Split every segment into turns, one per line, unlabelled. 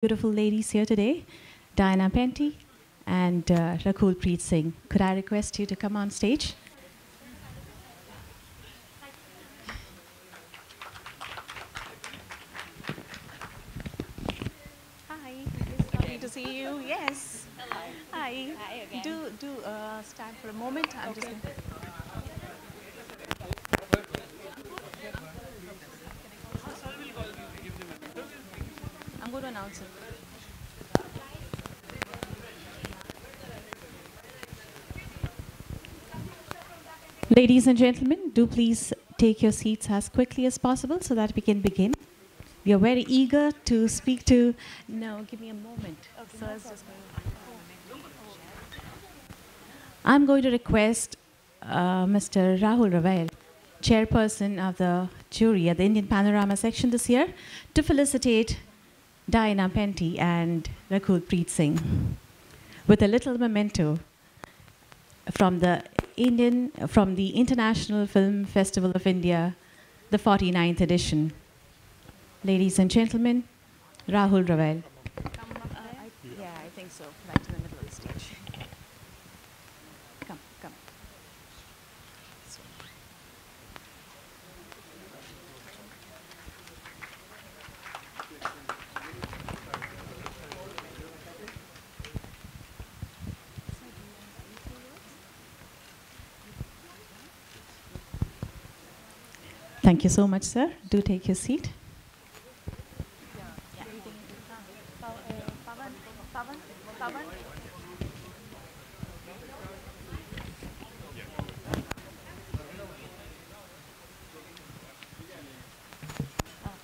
beautiful ladies here today, Diana Penty and Rakul Preet Singh. Could I request you to come on stage? Hi, it's lovely to see you. Yes. Hello. Hi.
Hi again.
Do stand for a moment. I'm just. I'm going to announce it. Ladies and gentlemen, do please take your seats as quickly as possible so that we can begin. We are very eager to speak to. No, give me a moment. Okay, so I'm going to request Mr. Rahul Raval, chairperson of the jury at the Indian Panorama section this year, to felicitate Diana Penty and Rakul Preet Singh with a little memento from the International Film Festival of India, the 49th edition. Ladies and gentlemen, Rahul Raval. Yeah, I think so. Right in the middle of the stage. Come. Thank you so much, sir. Do take your seat.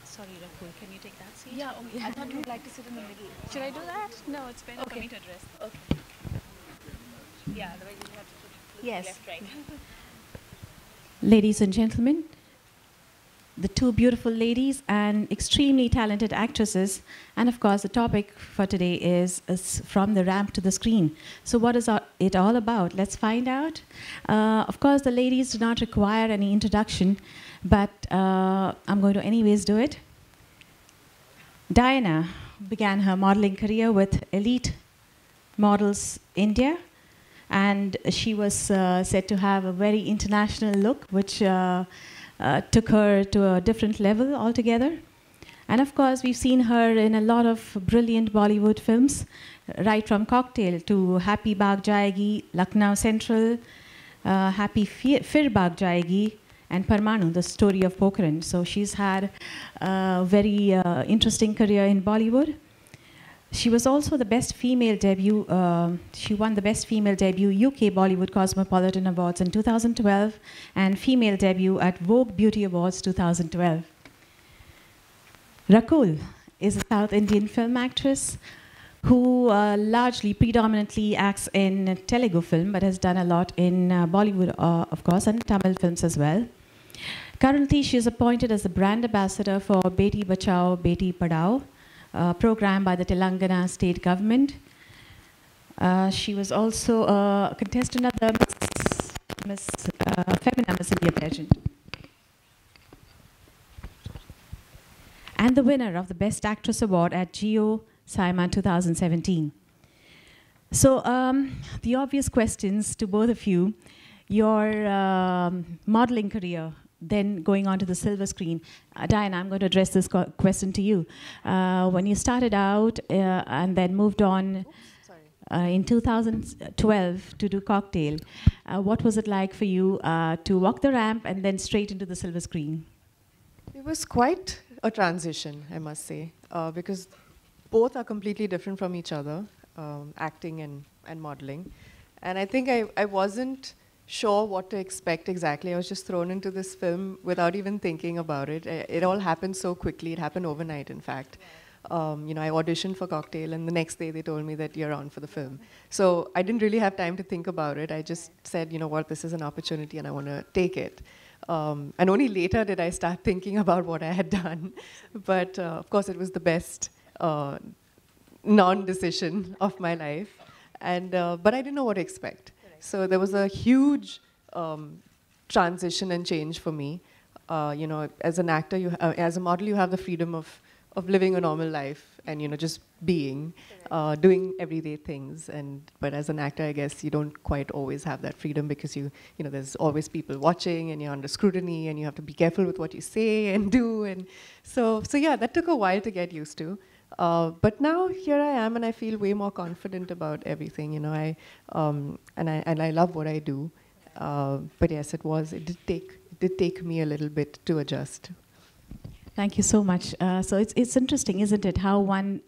Sorry, Rakul, can you take that seat?
Yeah, I thought you would like to sit in the middle.
Should I do that? No, it's better for me to address.
Okay. Yeah, otherwise you have to put
Yes.
left, right.
Ladies and gentlemen, the two beautiful ladies and extremely talented actresses, and of course the topic for today is from the ramp to the screen. So what is it all about? Let's find out. Of course the ladies do not require any introduction, but I'm going to anyways do it. Diana began her modeling career with Elite Models India, and she was said to have a very international look, which took her to a different level altogether. And of course, we've seen her in a lot of brilliant Bollywood films, right from Cocktail to Happy Baag Jayegi, Lucknow Central, Happy Fir Baag Jayegi, and Parmanu, the story of Pokhran. So she's had a very interesting career in Bollywood. She was also the best female debut. She won the best female debut UK Bollywood Cosmopolitan Awards in 2012 and female debut at Vogue Beauty Awards 2012. Rakul is a South Indian film actress who largely, predominantly acts in Telugu film, but has done a lot in Bollywood, of course, and Tamil films as well. Currently, she is appointed as the brand ambassador for Beti Bachao, Beti Padhao, program by the Telangana state government. She was also a contestant of the Miss India pageant. And the winner of the Best Actress Award at Geo Simon 2017. So the obvious questions to both of you, your modeling career, then going on to the silver screen. Diana, I'm going to address this question to you. When you started out and then moved on in 2012 to do Cocktail, what was it like for you to walk the ramp and then straight into the silver screen?
It was quite a transition, I must say, because both are completely different from each other, acting and modeling. And I think I wasn't sure what to expect exactly. I was just thrown into this film without even thinking about it. It all happened so quickly. It happened overnight, in fact. You know, I auditioned for Cocktail, and the next day they told me that you're on for the film. So I didn't really have time to think about it. I just said, you know what, this is an opportunity and I want to take it. And only later did I start thinking about what I had done. But of course, it was the best non-decision of my life. And but I didn't know what to expect. So there was a huge transition and change for me. You know, as an actor, as a model, you have the freedom of living a normal life and, you know, just being, doing everyday things. But as an actor, I guess you don't quite always have that freedom because you know, there's always people watching and you're under scrutiny and you have to be careful with what you say and do. And so yeah, that took a while to get used to. But now here I am, and I feel way more confident about everything. You know, and I love what I do. But yes, it did take me a little bit to adjust.
Thank you so much. So it's interesting, isn't it, how one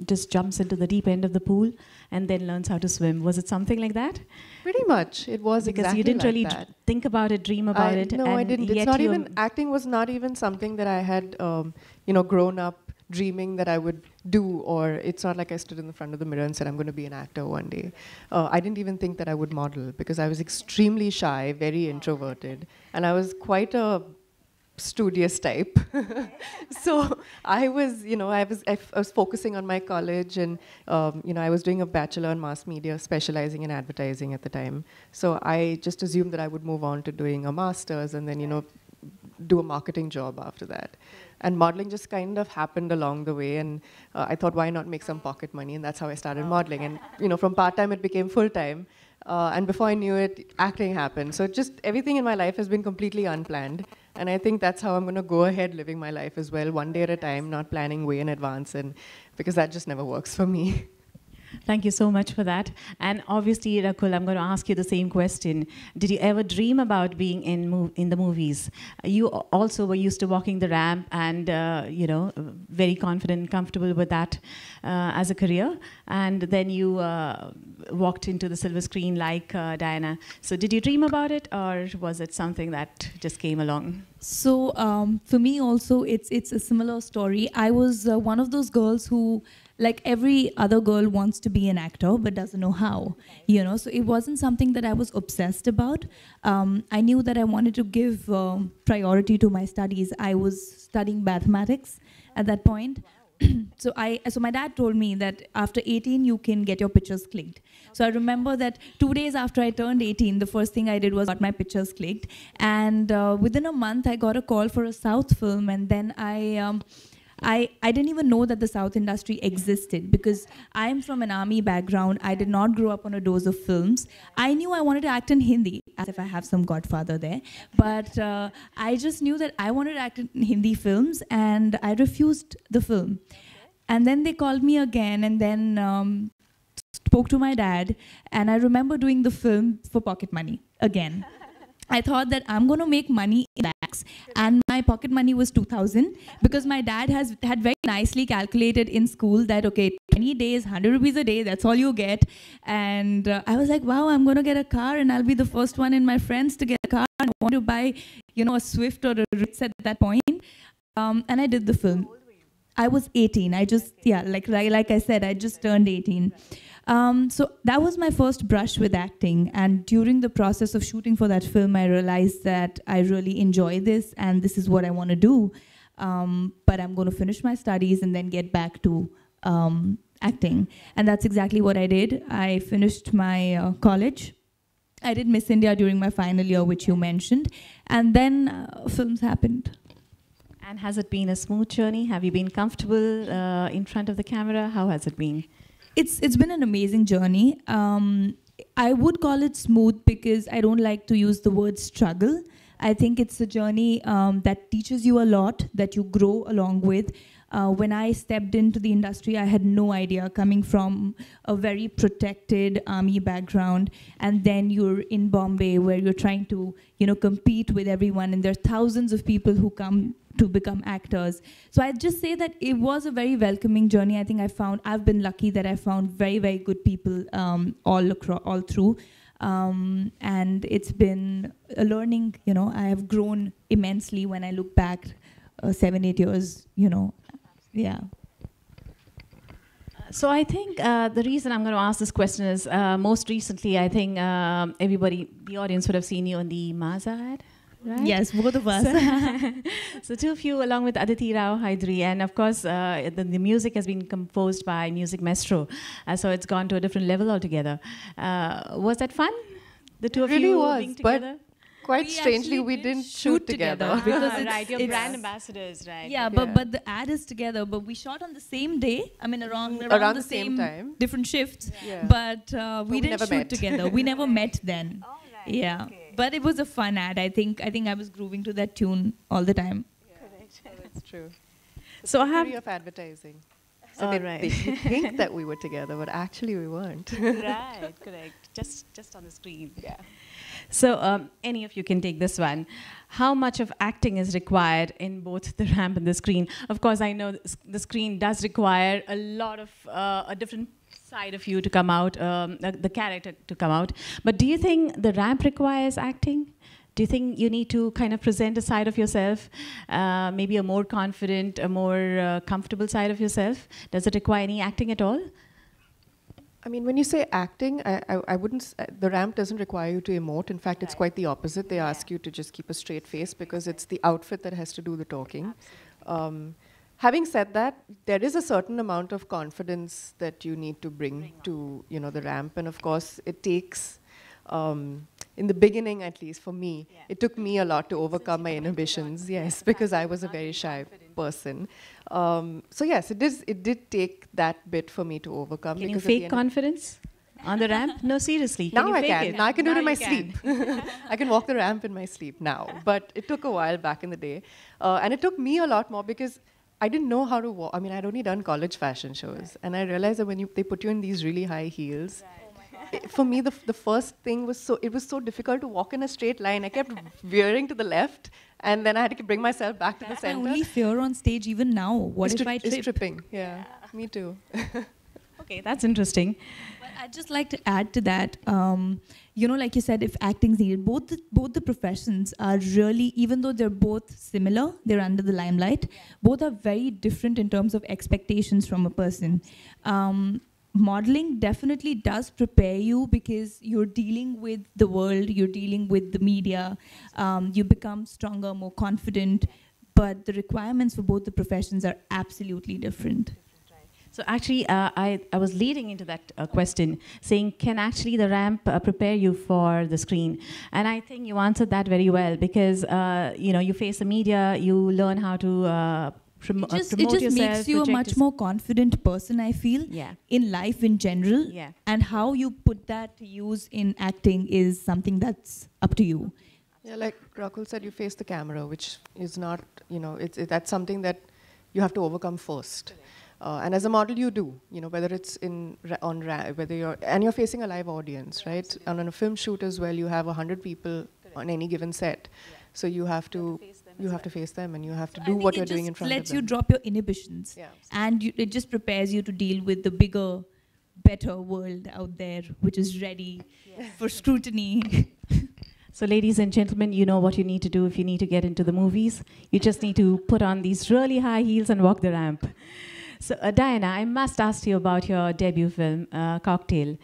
just jumps into the deep end of the pool and then learns how to swim. Was it something like that?
Pretty much, it was
because
exactly
you didn't
like
really
that.
think about it, dream about it.
No, I didn't. It's not even, acting was not even something that I had, you know, grown up dreaming that I would do, or it's not like I stood in the front of the mirror and said, I'm going to be an actor one day. I didn't even think that I would model because I was extremely shy, very introverted, and I was quite a studious type. So I was, you know, I was focusing on my college, and you know, I was doing a bachelor in mass media, specializing in advertising at the time. So I just assumed that I would move on to doing a master's and then, you know, do a marketing job after that. And modeling just kind of happened along the way, and I thought, why not make some pocket money? And that's how I started modeling. And you know, from part-time it became full-time. And before I knew it, acting happened. So just everything in my life has been completely unplanned. And I think that's how I'm going to go ahead living my life as well, one day at a time, not planning way in advance, and because that just never works for me.
Thank you so much for that. And obviously, Rakul, I'm going to ask you the same question. Did you ever dream about being in the movies? You also were used to walking the ramp and, you know, very confident and comfortable with that as a career. And then you walked into the silver screen like Diana. So did you dream about it, or was it something that just came along?
So for me also, it's a similar story. I was one of those girls who, like every other girl, wants to be an actor but doesn't know how, you know. So it wasn't something that I was obsessed about. I knew that I wanted to give priority to my studies. I was studying mathematics at that point. So my dad told me that after 18 you can get your pictures clicked. So I remember that 2 days after I turned 18, the first thing I did was got my pictures clicked. And within a month I got a call for a South film, and then I didn't even know that the South industry existed because I'm from an army background. I did not grow up on a dose of films. I knew I wanted to act in Hindi, as if I have some godfather there. But I just knew that I wanted to act in Hindi films, and I refused the film. And then they called me again, and then spoke to my dad. And I remember doing the film for pocket money again. I thought that I'm going to make money in lakhs, and my pocket money was 2,000 because my dad had very nicely calculated in school that, okay, 20 days, 100 rupees a day, that's all you get. And I was like, wow, I'm going to get a car, and I'll be the first one in my friends to get a car. I want to buy, you know, a Swift or a Ritz at that point. And I did the film. I was 18. I just, yeah, like I said, I just turned 18. So that was my first brush with acting, and during the process of shooting for that film, I realized that I really enjoy this and this is what I want to do, but I'm going to finish my studies and then get back to acting. And that's exactly what I did. I finished my college. I did Miss India during my final year, which you mentioned, and then films happened.
And has it been a smooth journey? Have you been comfortable in front of the camera? How has it been?
It's been an amazing journey. I would call it smooth because I don't like to use the word struggle. I think it's a journey that teaches you a lot, that you grow along with. When I stepped into the industry, I had no idea, coming from a very protected army background, and then you're in Bombay where you're trying to, you know, compete with everyone, and there are thousands of people who come to become actors. So I'd just say that it was a very welcoming journey. I think I've been lucky that I found very, very good people all through. And it's been a learning, you know. I have grown immensely when I look back 7-8 years, you know. Yeah.
So I think the reason I'm going to ask this question is most recently, I think everybody, the audience would have seen you on the Maza ad. Right?
Yes, both of us.
So two of you along with Aditi Rao Hydari, and of course the music has been composed by Music Maestro, so it's gone to a different level altogether. Was that fun? The two of you being together?
quite
We
strangely,
actually
we
didn't
didn't shoot together.
because
Ah,
it's,
right, you're
it's-
brand ambassadors, right?
Yeah,
Yeah.
but the ad is together. But we shot on the same day. I mean, around
Around
the
the same time.
different shifts.
Yeah.
But we
we
didn't
never
shoot
met.
together. We never met then.
All right.
Yeah,
Okay.
but it was a fun ad. I think I was grooving to that tune all the time.
Correct.
That's true.
So I have
Theory of advertising. So
All
they,
right.
they think that we were together, but actually we weren't.
right, correct. Just on the screen.
Yeah.
So any of you can take this one. How much of acting is required in both the ramp and the screen? Of course, I know the screen does require a lot of a different side of you to come out, the character to come out. But do you think the ramp requires acting? Do you think you need to kind of present a side of yourself, maybe a more confident, a more comfortable side of yourself? Does it require any acting at all?
I mean, when you say acting, I wouldn't. The ramp doesn't require you to emote. In fact, it's quite the opposite. They ask you to just keep a straight face because it's the outfit that has to do the talking. Having said that, there is a certain amount of confidence that you need to bring to the ramp, and of course, it takes. In the beginning, at least for me, it took me a lot to overcome my inhibitions. Yes, because I was a very shy person. So yes, it did take that bit for me to overcome.
Can you
because at the
fake
end-
confidence on the ramp? No, seriously.
Now
you
I
fake
can.
it?
Now I can do it in
Now
my
you can.
sleep. I can walk the ramp in my sleep now. But it took a while back in the day. And it took me a lot more because I didn't know how to walk. I mean, I'd only done college fashion shows. And I realized that when they put you in these really high heels, for me, the first thing was it was so difficult to walk in a straight line. I kept veering to the left, and then I had to bring myself back to the
My
center.
only fear on stage even now. What
Is
if I
is
trip?
tripping. Yeah, me too.
Okay, that's interesting.
But I'd just like to add to that, like you said, if acting's needed, both the professions are really, even though they're both similar, they're under the limelight, both are very different in terms of expectations from a person. Modeling definitely does prepare you because you're dealing with the world, you're dealing with the media, you become stronger, more confident, but the requirements for both the professions are absolutely different.
So actually, I was leading into that question, saying, can actually the ramp prepare you for the screen? And I think you answered that very well because, you face the media, you learn how to promote
It
yourself.
just makes you a much more confident person, I feel, in life in general.
Yeah.
And how you put that to use in acting is something that's up to you.
Yeah, like Rakul said, you face the camera, which is not, that's something that you have to overcome first. And as a model, you do, whether it's whether you're facing a live audience, right? And on a film shoot as well, you have 100 people on any given set, so you have to face them, and you have to do what you're doing in front of them.
It just lets you drop your inhibitions,
Yeah.
and it just prepares you to deal with the bigger, better world out there, which is ready for scrutiny.
So ladies and gentlemen, you know what you need to do if you need to get into the movies. You just need to put on these really high heels and walk the ramp. So Diana, I must ask you about your debut film, Cocktail.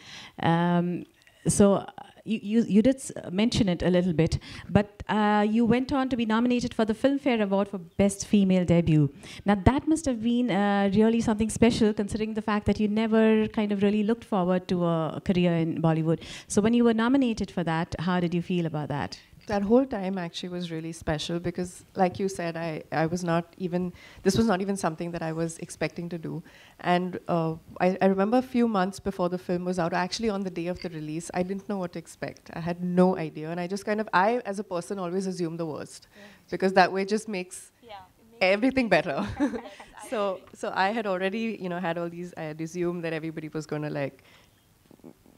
You did mention it a little bit, but you went on to be nominated for the Filmfare Award for Best Female Debut. Now that must have been really something special, considering the fact that you never kind of really looked forward to a career in Bollywood. So when you were nominated for that, how did you feel about that?
That whole time actually was really special because, like you said, I was not even, this was not even something that I was expecting to do. And I remember a few months before the film was out, actually on the day of the release, I didn't know what to expect. I had no idea. And I just I, as a person, always assume the worst because that way just makes everything better. So I had already, had all these, I had assumed that everybody was going to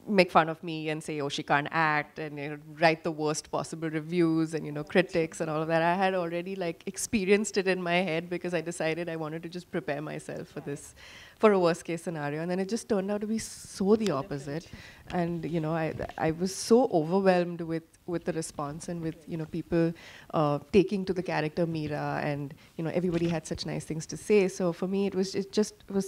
make fun of me and say, oh, she can't act, and write the worst possible reviews and critics and all of that. I had already experienced it in my head because I decided I wanted to just prepare myself for this, for a worst case scenario. And then it just turned out to be so the opposite. And I was so overwhelmed with the response and with people taking to the character Meera, and everybody had such nice things to say. So for me, it was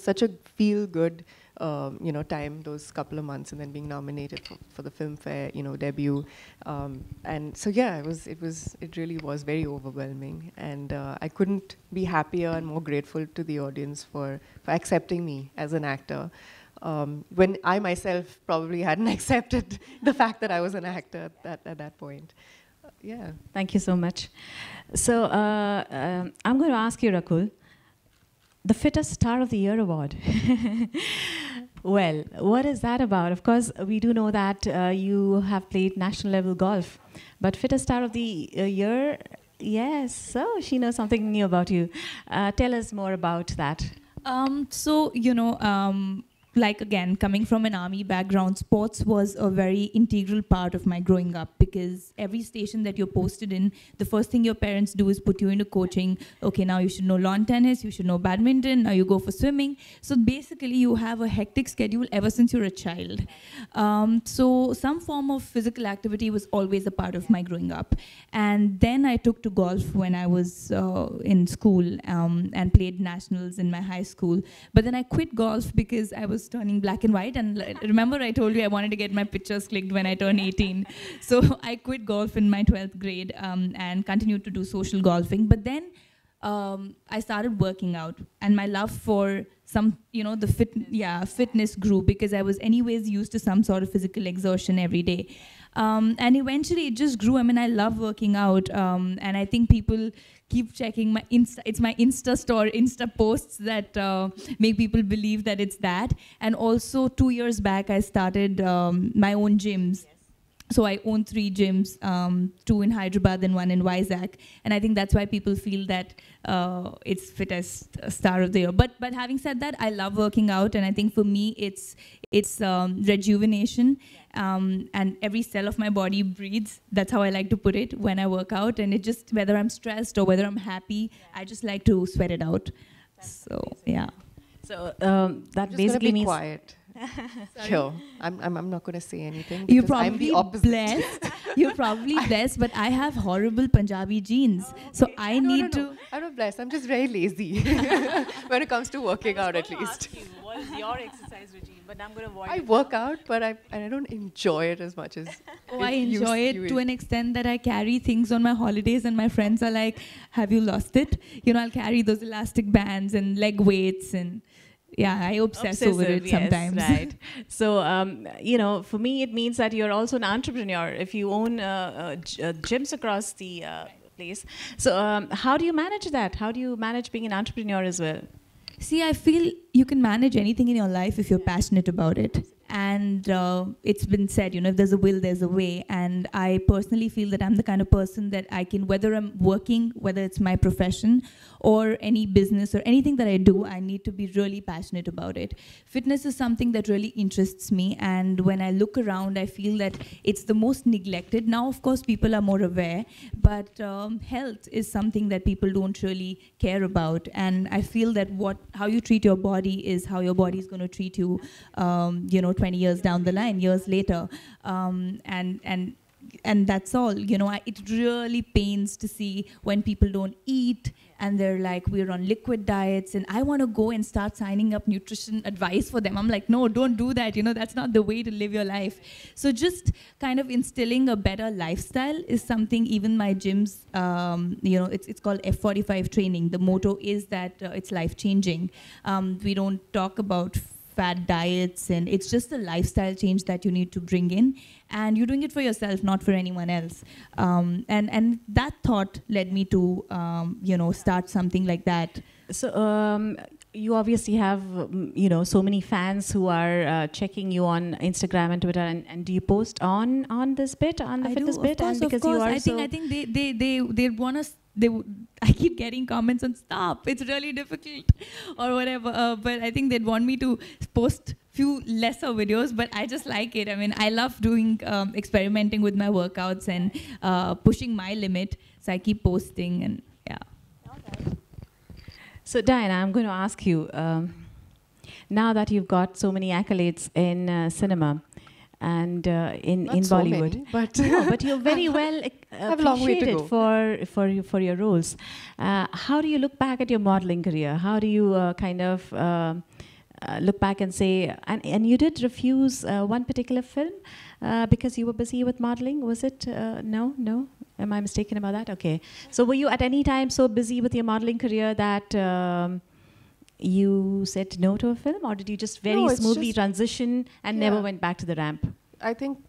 such a feel good time, those couple of months, and then being nominated for the Filmfare, debut. And so yeah, it really was very overwhelming, and I couldn't be happier and more grateful to the audience for accepting me as an actor. When I myself probably hadn't accepted the fact that I was an actor at that point. yeah.
Thank you so much. So I'm going to ask you, Rakul, the Fittest Star of the Year award. Well, what is that about? Of course, we do know that you have played national level golf, but Fittest Star of the Year, yes, so she knows something new about you. Tell us more about that.
So, like again, coming from an army background, sports was a very integral part of my growing up, because every station that you're posted in, the first thing your parents do is put you into coaching. Okay, now you should know lawn tennis, you should know badminton, now you go for swimming. So basically you have a hectic schedule ever since you're a child. So some form of physical activity was always a part of my growing up. And then I took to golf when I was in school and played nationals in my high school. But then I quit golf because I was turning black and white, and remember I told you I wanted to get my pictures clicked when I turned 18. So I quit golf in my 12th grade and continued to do social golfing. But then I started working out, and my love for the fitness grew, because I was anyways used to some sort of physical exertion every day. And eventually it just grew. I mean, I love working out, and I think people keep checking my Insta. It's my Insta posts that make people believe that it's that. And also 2 years back, I started my own gyms. So I own 3 gyms, 2 in Hyderabad and 1 in Vizag. And I think that's why people feel that it's Fittest Star of the Year. But having said that, I love working out. And I think for me, it's rejuvenation. And every cell of my body breathes. That's how I like to put it when I work out. And it just, whether I'm stressed or whether I'm happy, I just like to sweat it out. So, yeah.
So
I'm
that
just
basically
gonna be
means...
quiet. Sure. I'm not going to say anything.
You're
because I'm
probably
the opposite.
blessed. You're probably blessed, but I have horrible Punjabi genes. So I need to...
I'm not blessed. I'm just very lazy when it comes to working out, at least.
What is your exercise regime? But I'm going to avoid
I
it.
work out, but I don't enjoy it as much as.
Oh, I enjoy it to an extent that I carry things on my holidays, and my friends are like, "Have you lost it?" I'll carry those elastic bands and leg weights, and yeah, I obsess over it
yes,
sometimes.
Right. So, for me, it means that you're also an entrepreneur if you own gyms across the place. So, how do you manage that? How do you manage being an entrepreneur as well?
See, I feel you can manage anything in your life if you're passionate about it. And it's been said, if there's a will, there's a way. And I personally feel that I'm the kind of person that I can, whether I'm working, whether it's my profession or any business or anything that I do, I need to be really passionate about it. Fitness is something that really interests me. And when I look around, I feel that it's the most neglected. Now, of course, people are more aware, but health is something that people don't really care about. And I feel that how you treat your body is how your body is going to treat you, 20 years down the line, years later. And that's all. It really pains to see when people don't eat and they're like, we're on liquid diets, and I want to go and start signing up nutrition advice for them. I'm like, no, don't do that. That's not the way to live your life. So just kind of instilling a better lifestyle is something. Even my gyms, it's called F45 training. The motto is that it's life-changing. We don't talk about fad diets, and it's just a lifestyle change that you need to bring in, and you're doing it for yourself, not for anyone else. And that thought led me to start something like that. So
you obviously have so many fans who are checking you on Instagram and Twitter, and do you post on this bit, on the fitness bit?
Of course. I think they want us. I keep getting comments on stop, it's really difficult or whatever, but I think they'd want me to post few lesser videos, but I just like it. I mean, I love doing experimenting with my workouts and pushing my limit, so I keep posting, and yeah.
So Diana, I'm going to ask you, now that you've got so many accolades in cinema and in Bollywood,
many, but
but you're very well appreciated for your roles. How do you look back at your modeling career? How do you look back and say, and you did refuse one particular film because you were busy with modeling? Was it no? Am I mistaken about that? Okay. So were you at any time so busy with your modeling career that you said no to a film, or did you just very smoothly transition and never went back to the ramp?
I think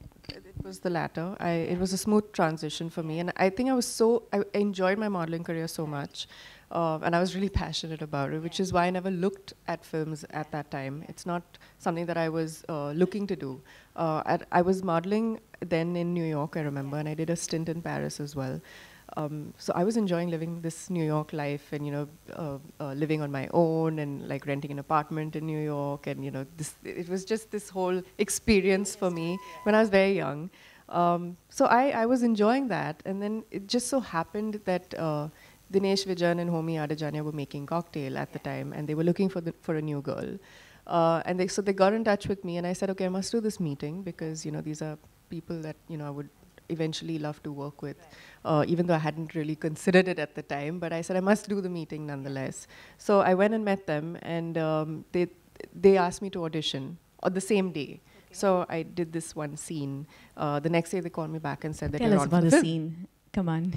was the latter. It was a smooth transition for me, and I think I enjoyed my modeling career so much, and I was really passionate about it, which is why I never looked at films at that time. It's not something that I was looking to do. I was modeling then in New York, I remember, and I did a stint in Paris as well. So I was enjoying living this New York life, and living on my own, and like renting an apartment in New York, and it was just this whole experience for me when I was very young. So I was enjoying that, and then it just so happened that Dinesh Vijan and Homi Adajania were making Cocktail at the time, and they were looking for a new girl, and they got in touch with me, and I said, okay, I must do this meeting because these are people that I would eventually love to work with, even though I hadn't really considered it at the time. But I said I must do the meeting nonetheless. So I went and met them, and they asked me to audition on the same day. Okay. So I did this one scene. The next day they called me back and said that
Tell
you're
us
on
about
for
the
film.
scene. Come on,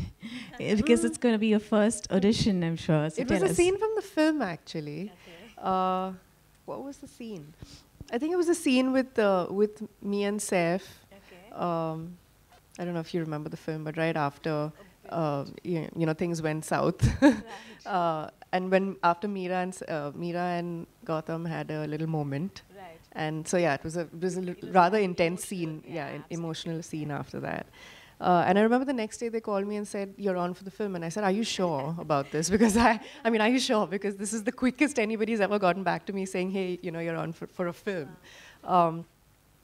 because it's going to be your first audition, I'm sure. So
it was
tell
a
us.
scene from the film, actually.
Okay.
What was the scene? I think it was a scene with me and Saif.
Okay.
I don't know if you remember the film, but right after, things went south. And after Meera and Gautam had a little moment.
Right.
And so yeah, it was a rather intense scene, an emotional scene after that. And I remember the next day they called me and said, you're on for the film. And I said, are you sure about this? Because are you sure? Because this is the quickest anybody's ever gotten back to me saying, hey, you're on for a film.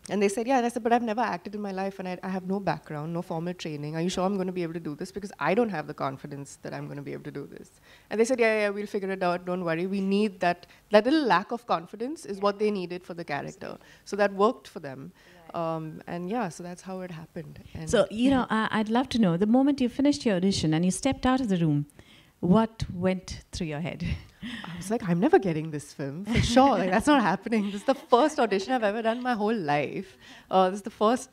And they said, yeah. And I said, but I've never acted in my life, and I have no background, no formal training. Are you sure I'm going to be able to do this? Because I don't have the confidence that I'm going to be able to do this. And they said, yeah, we'll figure it out. Don't worry. We need that little lack of confidence is what they needed for the character. So that worked for them. And yeah, so that's how it happened. And
So, I'd love to know, the moment you finished your audition and you stepped out of the room, what went through your head?
I was like, I'm never getting this film, for sure. Like, that's not happening. This is the first audition I've ever done in my whole life. This is the first,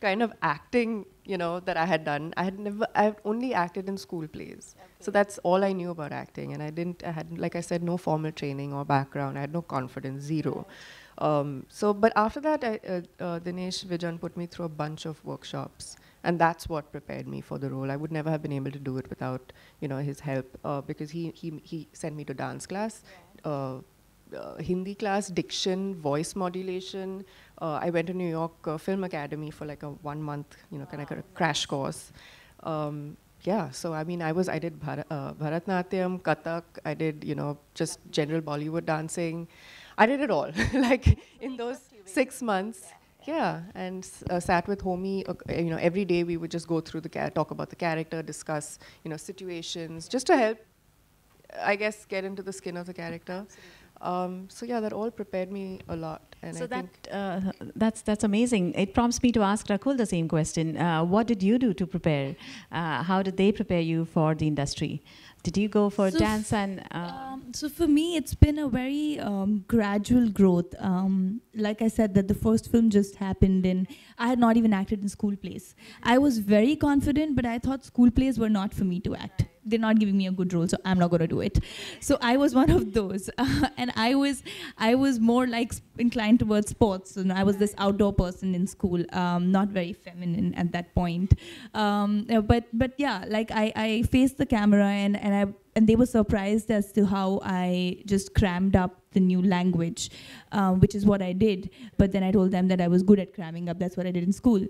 kind of acting, that I had done. I had only acted in school plays. Okay. So that's all I knew about acting. And I had, like I said, no formal training or background. I had no confidence, zero. But after that, Dinesh Vijan put me through a bunch of workshops. And that's what prepared me for the role. I would never have been able to do it without, his help, because he sent me to dance class, Hindi class, diction, voice modulation. I went to New York Film Academy for like a 1 month, kind of a crash course. So I did Bharatnatyam, Kathak. I did, just general Bollywood dancing. I did it all, in those 6 months. Yeah, and sat with Homi. Every day we would just go through talk about the character, discuss, situations, just to help, I guess, get into the skin of the character. So yeah, that all prepared me a lot. And
So
I think
that's amazing. It prompts me to ask Rakul the same question. What did you do to prepare? How did they prepare you for the industry? Did you go for dance and?
So for me, it's been a very gradual growth. Like I said, that the first film just happened, and I had not even acted in school plays. I was very confident, but I thought school plays were not for me to act. They're not giving me a good role, so I'm not going to do it. So I was one of those, and I was more inclined towards sports, and I was this outdoor person in school, not very feminine at that point. But yeah, I faced the camera, and they were surprised as to how I just crammed up the new language, which is what I did. But then I told them that I was good at cramming up. That's what I did in school.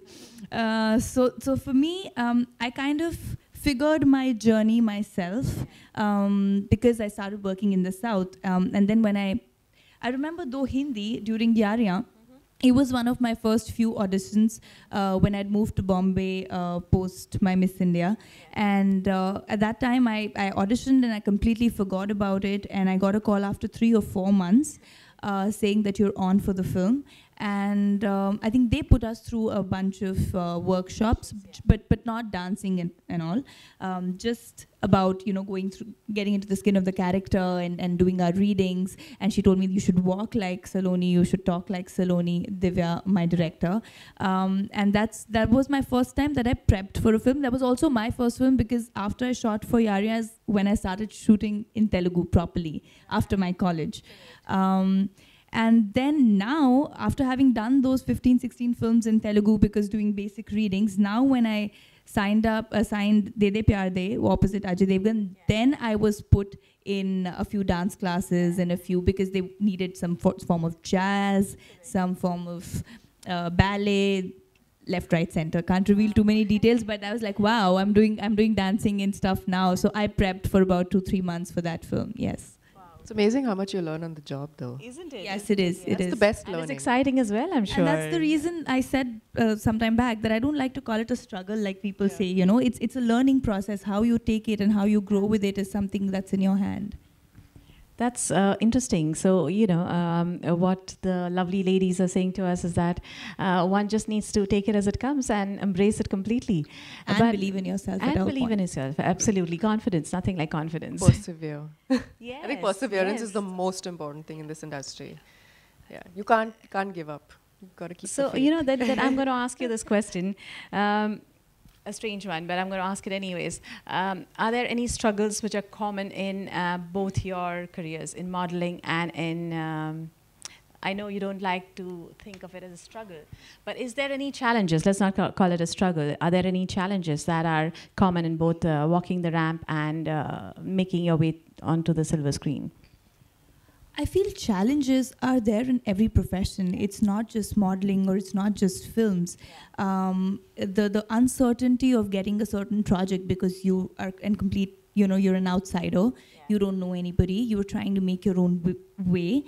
So for me, I kind of figured my journey myself, because I started working in the South. And then when I remember, though, Hindi during Diarya, it was one of my first few auditions when I'd moved to Bombay post my Miss India. And at that time, I auditioned and I completely forgot about it. And I got a call after 3 or 4 months saying that you're on for the film. And I think they put us through a bunch of workshops, but not dancing and all, just about going through, getting into the skin of the character and doing our readings. And she told me, you should walk like Saloni, you should talk like Saloni, Divya, my director. And that was my first time that I prepped for a film. That was also my first film, because after I shot for Yaryas, when I started shooting in Telugu properly after my college. And then now, after having done those 15, 16 films in Telugu, because doing basic readings, now when I signed De De Pyar De opposite Ajay Devgan, then I was put in a few dance classes and a few, because they needed some form of jazz, some form of ballet, left, right, center. Can't reveal too many details, but I was like, wow, I'm doing dancing and stuff now. So I prepped for about 2-3 months for that film. Yes.
It's amazing how much you learn on the job, though.
Isn't it?
Yes, it is. It
That's
is
the best
And
learning.
it's exciting as well, I'm sure.
And that's the reason I said some time back that I don't like to call it a struggle, like people say. You know, it's a learning process. How you take it and how you grow with it is something that's in your hand.
That's interesting. So, what the lovely ladies are saying to us is that one just needs to take it as it comes and embrace it completely.
And believe in yourself.
And
at all
believe in
points.
yourself. Absolutely. Confidence. Nothing like confidence.
Persevere.
Yes,
I think perseverance is
yes.
the most important thing in this industry. Yeah, you can't give up. You've got to keep the
So,
faith.
then I'm going to ask you this question. A strange one, but I'm going to ask it anyways. Are there any struggles which are common in both your careers, in modeling and in... I know you don't like to think of it as a struggle, but is there any challenges? Let's not call it a struggle. Are there any challenges that are common in both walking the ramp and making your way onto the silver screen?
I feel challenges are there in every profession. It's not just modeling or it's not just films. The uncertainty of getting a certain project because you are incomplete, you're an outsider. You don't know anybody. You're trying to make your own way.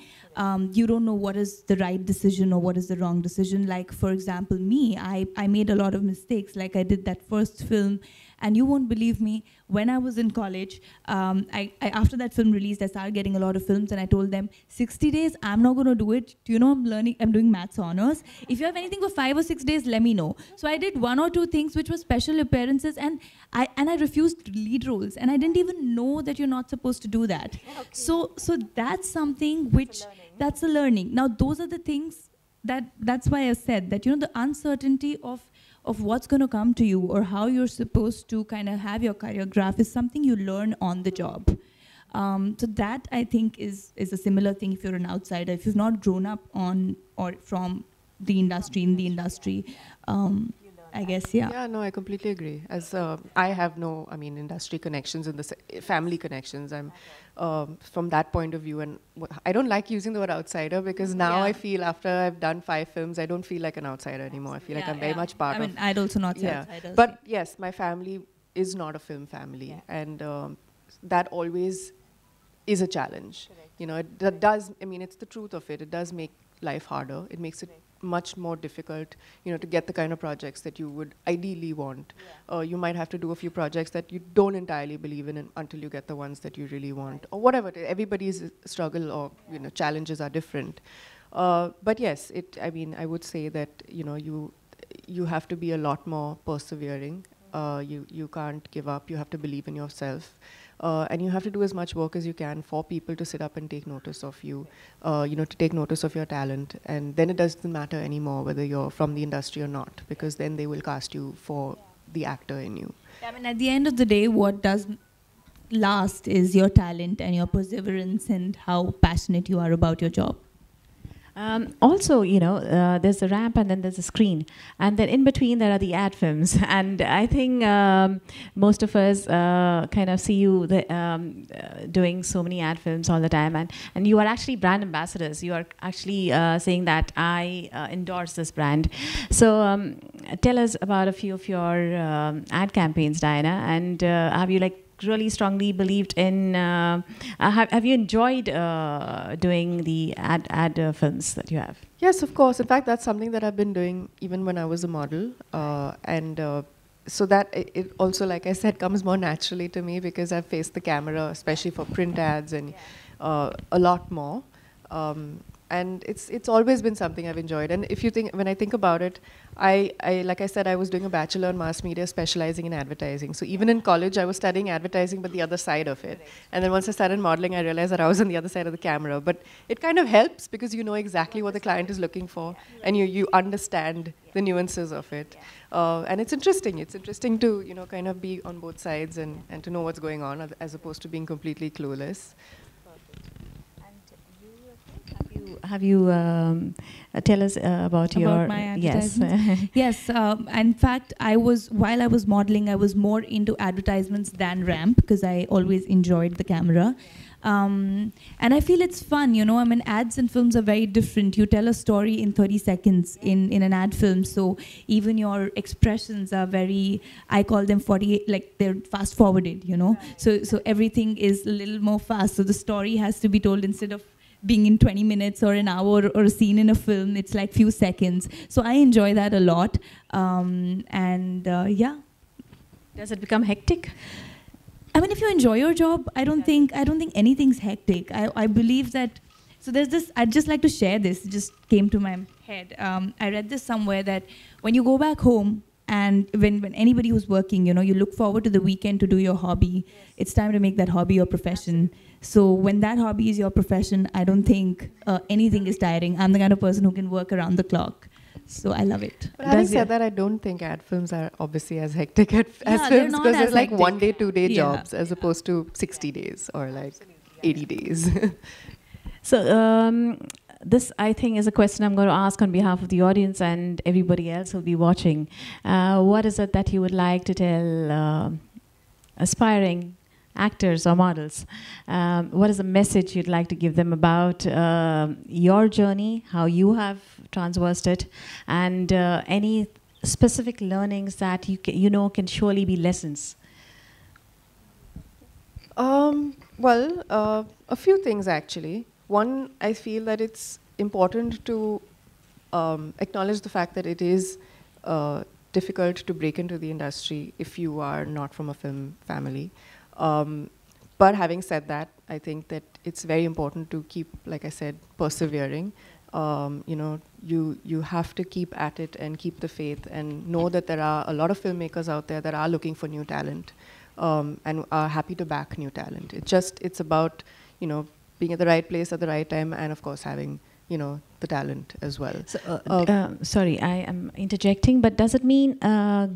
You don't know what is the right decision or what is the wrong decision. Like, for example, me, I made a lot of mistakes. Like, I did that first film, and you won't believe me, when I was in college, I after that film released, I started getting a lot of films, and I told them, 60 days, I'm not going to do it. Do you know I'm doing maths honors? If you have anything for 5 or 6 days, let me know. So I did 1 or 2 things which were special appearances, and I refused lead roles, and I didn't even know that you're not supposed to do that. Okay. So that's something which, that's a learning. Now, those are the things that's why I said that, the uncertainty of what's going to come to you or how you're supposed to kind of have your career graph is something you learn on the job. So that, I think, is a similar thing if you're an outsider. If you've not grown up on or from the industry, in the industry, I guess, yeah.
Yeah, no, I completely agree. As I have no, industry connections and family connections. I'm from that point of view, and I don't like using the word outsider because now I feel after I've done 5 films, I don't feel like an outsider anymore. I feel like I'm very much part of.
I'd also not say outsiders.
But yes, my family is not a film family, and that always is a challenge. That does. It's the truth of it. It does make life harder. It makes it much more difficult, to get the kind of projects that you would ideally want. You might have to do a few projects that you don't entirely believe in until you get the ones that you really want, or whatever. Everybody's struggle or challenges are different. But yes, I would say that you have to be a lot more persevering. You can't give up. You have to believe in yourself. And you have to do as much work as you can for people to sit up and take notice of you, to take notice of your talent. And then it doesn't matter anymore whether you're from the industry or not, because then they will cast you for the actor in you.
At the end of the day, what does last is your talent and your perseverance and how passionate you are about your job.
Also, there's the ramp and then there's a screen. And then in between, there are the ad films. And I think most of us kind of see you doing so many ad films all the time. And you are actually brand ambassadors. You are actually saying that I endorse this brand. So tell us about a few of your ad campaigns, Diana. And have you really strongly believed in, have you enjoyed doing the ad films that you have?
Yes, of course. In fact, that's something that I've been doing even when I was a model. So that it also, like I said, comes more naturally to me because I've faced the camera, especially for print ads and a lot more. And it's always been something I've enjoyed. And when I think about it, I like I said, I was doing a bachelor in mass media specializing in advertising. So even in college, I was studying advertising, but the other side of it. And then once I started modeling, I realized that I was on the other side of the camera. But it kind of helps because you know exactly what the client is looking for, and you understand the nuances of it. And it's interesting. It's interesting to kind of be on both sides and to know what's going on as opposed to being completely clueless.
have you tell us about your
my
yes.
advertisements? Yes. In fact, while I was modeling, I was more into advertisements than ramp because I always enjoyed the camera. And I feel it's fun, you know. I mean, ads and films are very different. You tell a story in 30 seconds in an ad film, so even your expressions are very, I call them 48, like they're fast forwarded, you know. So everything is a little more fast. So the story has to be told instead of being in 20 minutes or an hour or a scene in a film, it's like few seconds. So I enjoy that a lot. Yeah.
Does it become hectic?
I mean, if you enjoy your job, I don't think anything's hectic. I believe that. So there's this. I'd just like to share this. It just came to my head. I read this somewhere that when you go back home and when anybody who's working, you know, you look forward to the weekend to do your hobby. It's time to make that hobby your profession. So when that hobby is your profession, I don't think anything is tiring. I'm the kind of person who can work around the clock. So I love it.
But having said that, I don't think ad films are obviously as hectic as films, because they're like 1 day, 2 day jobs as opposed to 60 days or like 80 days.
So this, I think, is a question I'm going to ask on behalf of the audience and everybody else who'll be watching. What is it that you would like to tell aspiring actors or models? What is the message you'd like to give them about your journey, how you have traversed it, and any specific learnings that you know can surely be lessons?
Well, a few things actually. One, I feel that it's important to acknowledge the fact that it is difficult to break into the industry if you are not from a film family. But having said that, I think that it's very important to keep, like I said, persevering. You know, you have to keep at it and keep the faith and know that there are a lot of filmmakers out there that are looking for new talent and are happy to back new talent. It's about, you know, being at the right place at the right time and of course having, you know, the talent as well.
So, sorry, I am interjecting, but does it mean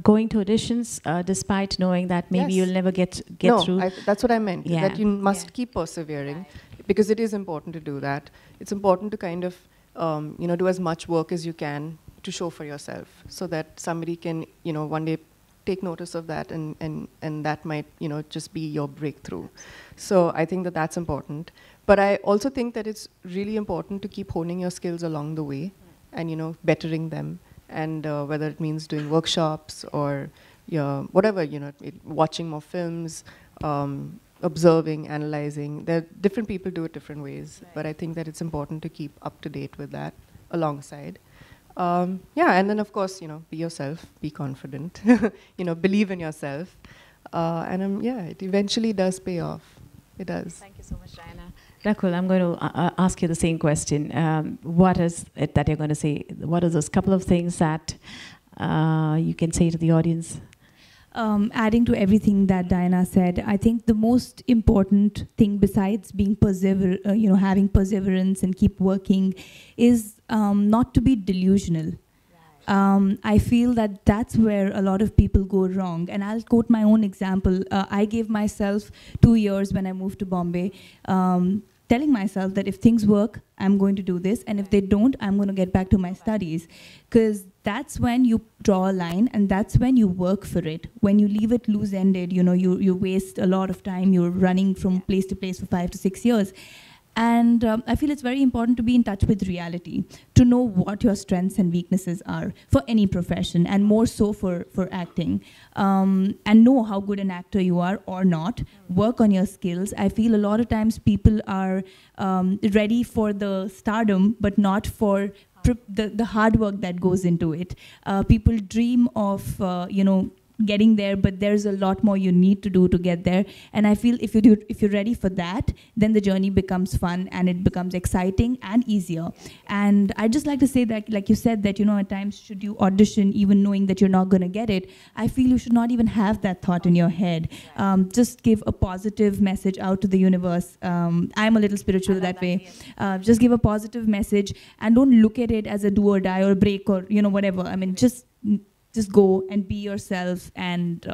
going to auditions despite knowing that maybe you'll never get through?
No, that's what I meant, that you must keep persevering because it is important to do that. It's important to kind of, you know, do as much work as you can to show for yourself so that somebody can, you know, one day take notice of that and that might, you know, just be your breakthrough. So I think that that's important. But I also think that it's really important to keep honing your skills along the way and, you know, bettering them. And whether it means doing workshops or whatever, you know, watching more films, observing, analyzing. Different people do it different ways. Right. But I think that it's important to keep up to date with that alongside. Yeah, and then of course, you know, be yourself, be confident, you know, believe in yourself. And yeah, it eventually does pay off. It does.
Thank you so much, Diana. Rakul, I'm going to ask you the same question. What is it that you're going to say? What are those couple of things that you can say to the audience?
Adding to everything that Diana said, I think the most important thing besides being you know, having perseverance and keep working is not to be delusional. I feel that that's where a lot of people go wrong. And I'll quote my own example. I gave myself 2 years when I moved to Bombay, telling myself that if things work, I'm going to do this. And if they don't, I'm going to get back to my studies. Because that's when you draw a line and that's when you work for it. When you leave it loose-ended, you know, you waste a lot of time. You're running from place to place for 5 to 6 years. And I feel it's very important to be in touch with reality, to know what your strengths and weaknesses are for any profession, and more so for acting. And know how good an actor you are or not. Work on your skills. I feel a lot of times people are ready for the stardom, but not for the hard work that goes into it. People dream of, you know, getting there, but there's a lot more you need to do to get there. And I feel if you're ready for that, then the journey becomes fun and it becomes exciting and easier. And I just like to say that, like you said, that, you know, at times should you audition even knowing that you're not going to get it, I feel you should not even have that thought in your head. Just give a positive message out to the universe. I'm a little spiritual that way. Just give a positive message and don't look at it as a do or die or break or, you know, whatever. I mean, just go and be yourself, and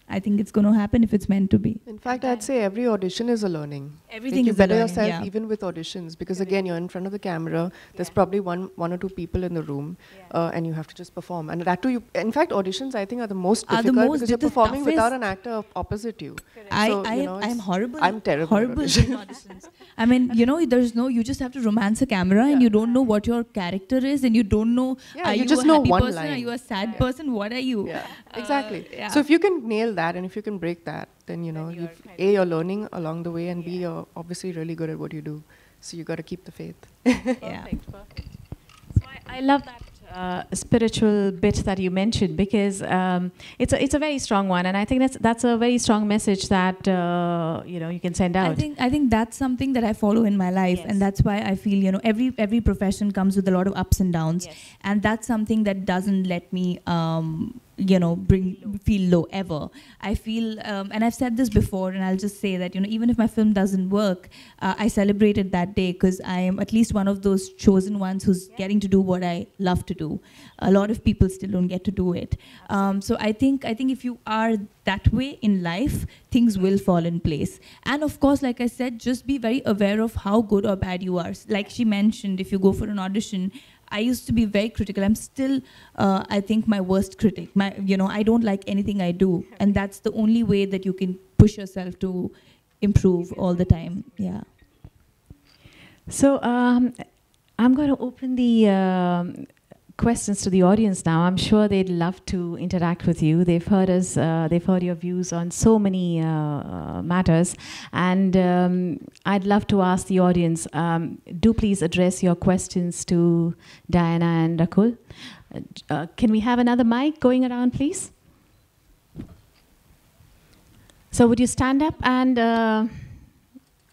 I think it's going to happen if it's meant to be.
In fact, I'd say every audition is a learning.
Everything
you
is a
better
learning,
yourself
yeah.
even with auditions, because again, you're in front of the camera. There's probably one or two people in the room, and you have to just perform. And that too, in fact, auditions I think are the most difficult because you're performing without an actor opposite you.
I'm horrible.
I'm terrible.
Horrible at auditions. I mean, you just have to romance a camera, and you don't know what your character is, and you don't know.
Yeah,
are
you
you
just
a
know
happy
one
person?
line.
Are you a sad person? What are you?
Yeah, exactly.
Yeah.
So if you can nail that, and if you can break that, then you're learning along the way, and B, you're obviously really good at what you do. So you got to keep the faith.
Perfect. So I love that spiritual bit that you mentioned, because it's a very strong one, and I think that's a very strong message that you can send out.
I think that's something that I follow in my life, and that's why I feel every profession comes with a lot of ups and downs, and that's something that doesn't let me feel low ever. I feel, and I've said this before, and I'll just say that even if my film doesn't work, I celebrated that day because I am at least one of those chosen ones who's getting to do what I love to do. A lot of people still don't get to do it. So I think if you are that way in life, things will fall in place. And of course, like I said, just be very aware of how good or bad you are. Like she mentioned, if you go for an audition, I used to be very critical. I'm still, I think, my worst critic. I don't like anything I do, and that's the only way that you can push yourself to improve all the time. Yeah.
So I'm going to open the questions to the audience now. I'm sure they'd love to interact with you. They've heard us. They've heard your views on so many matters, and I'd love to ask the audience. Do please address your questions to Diana and Rakul. Can we have another mic going around, please? So would you stand up and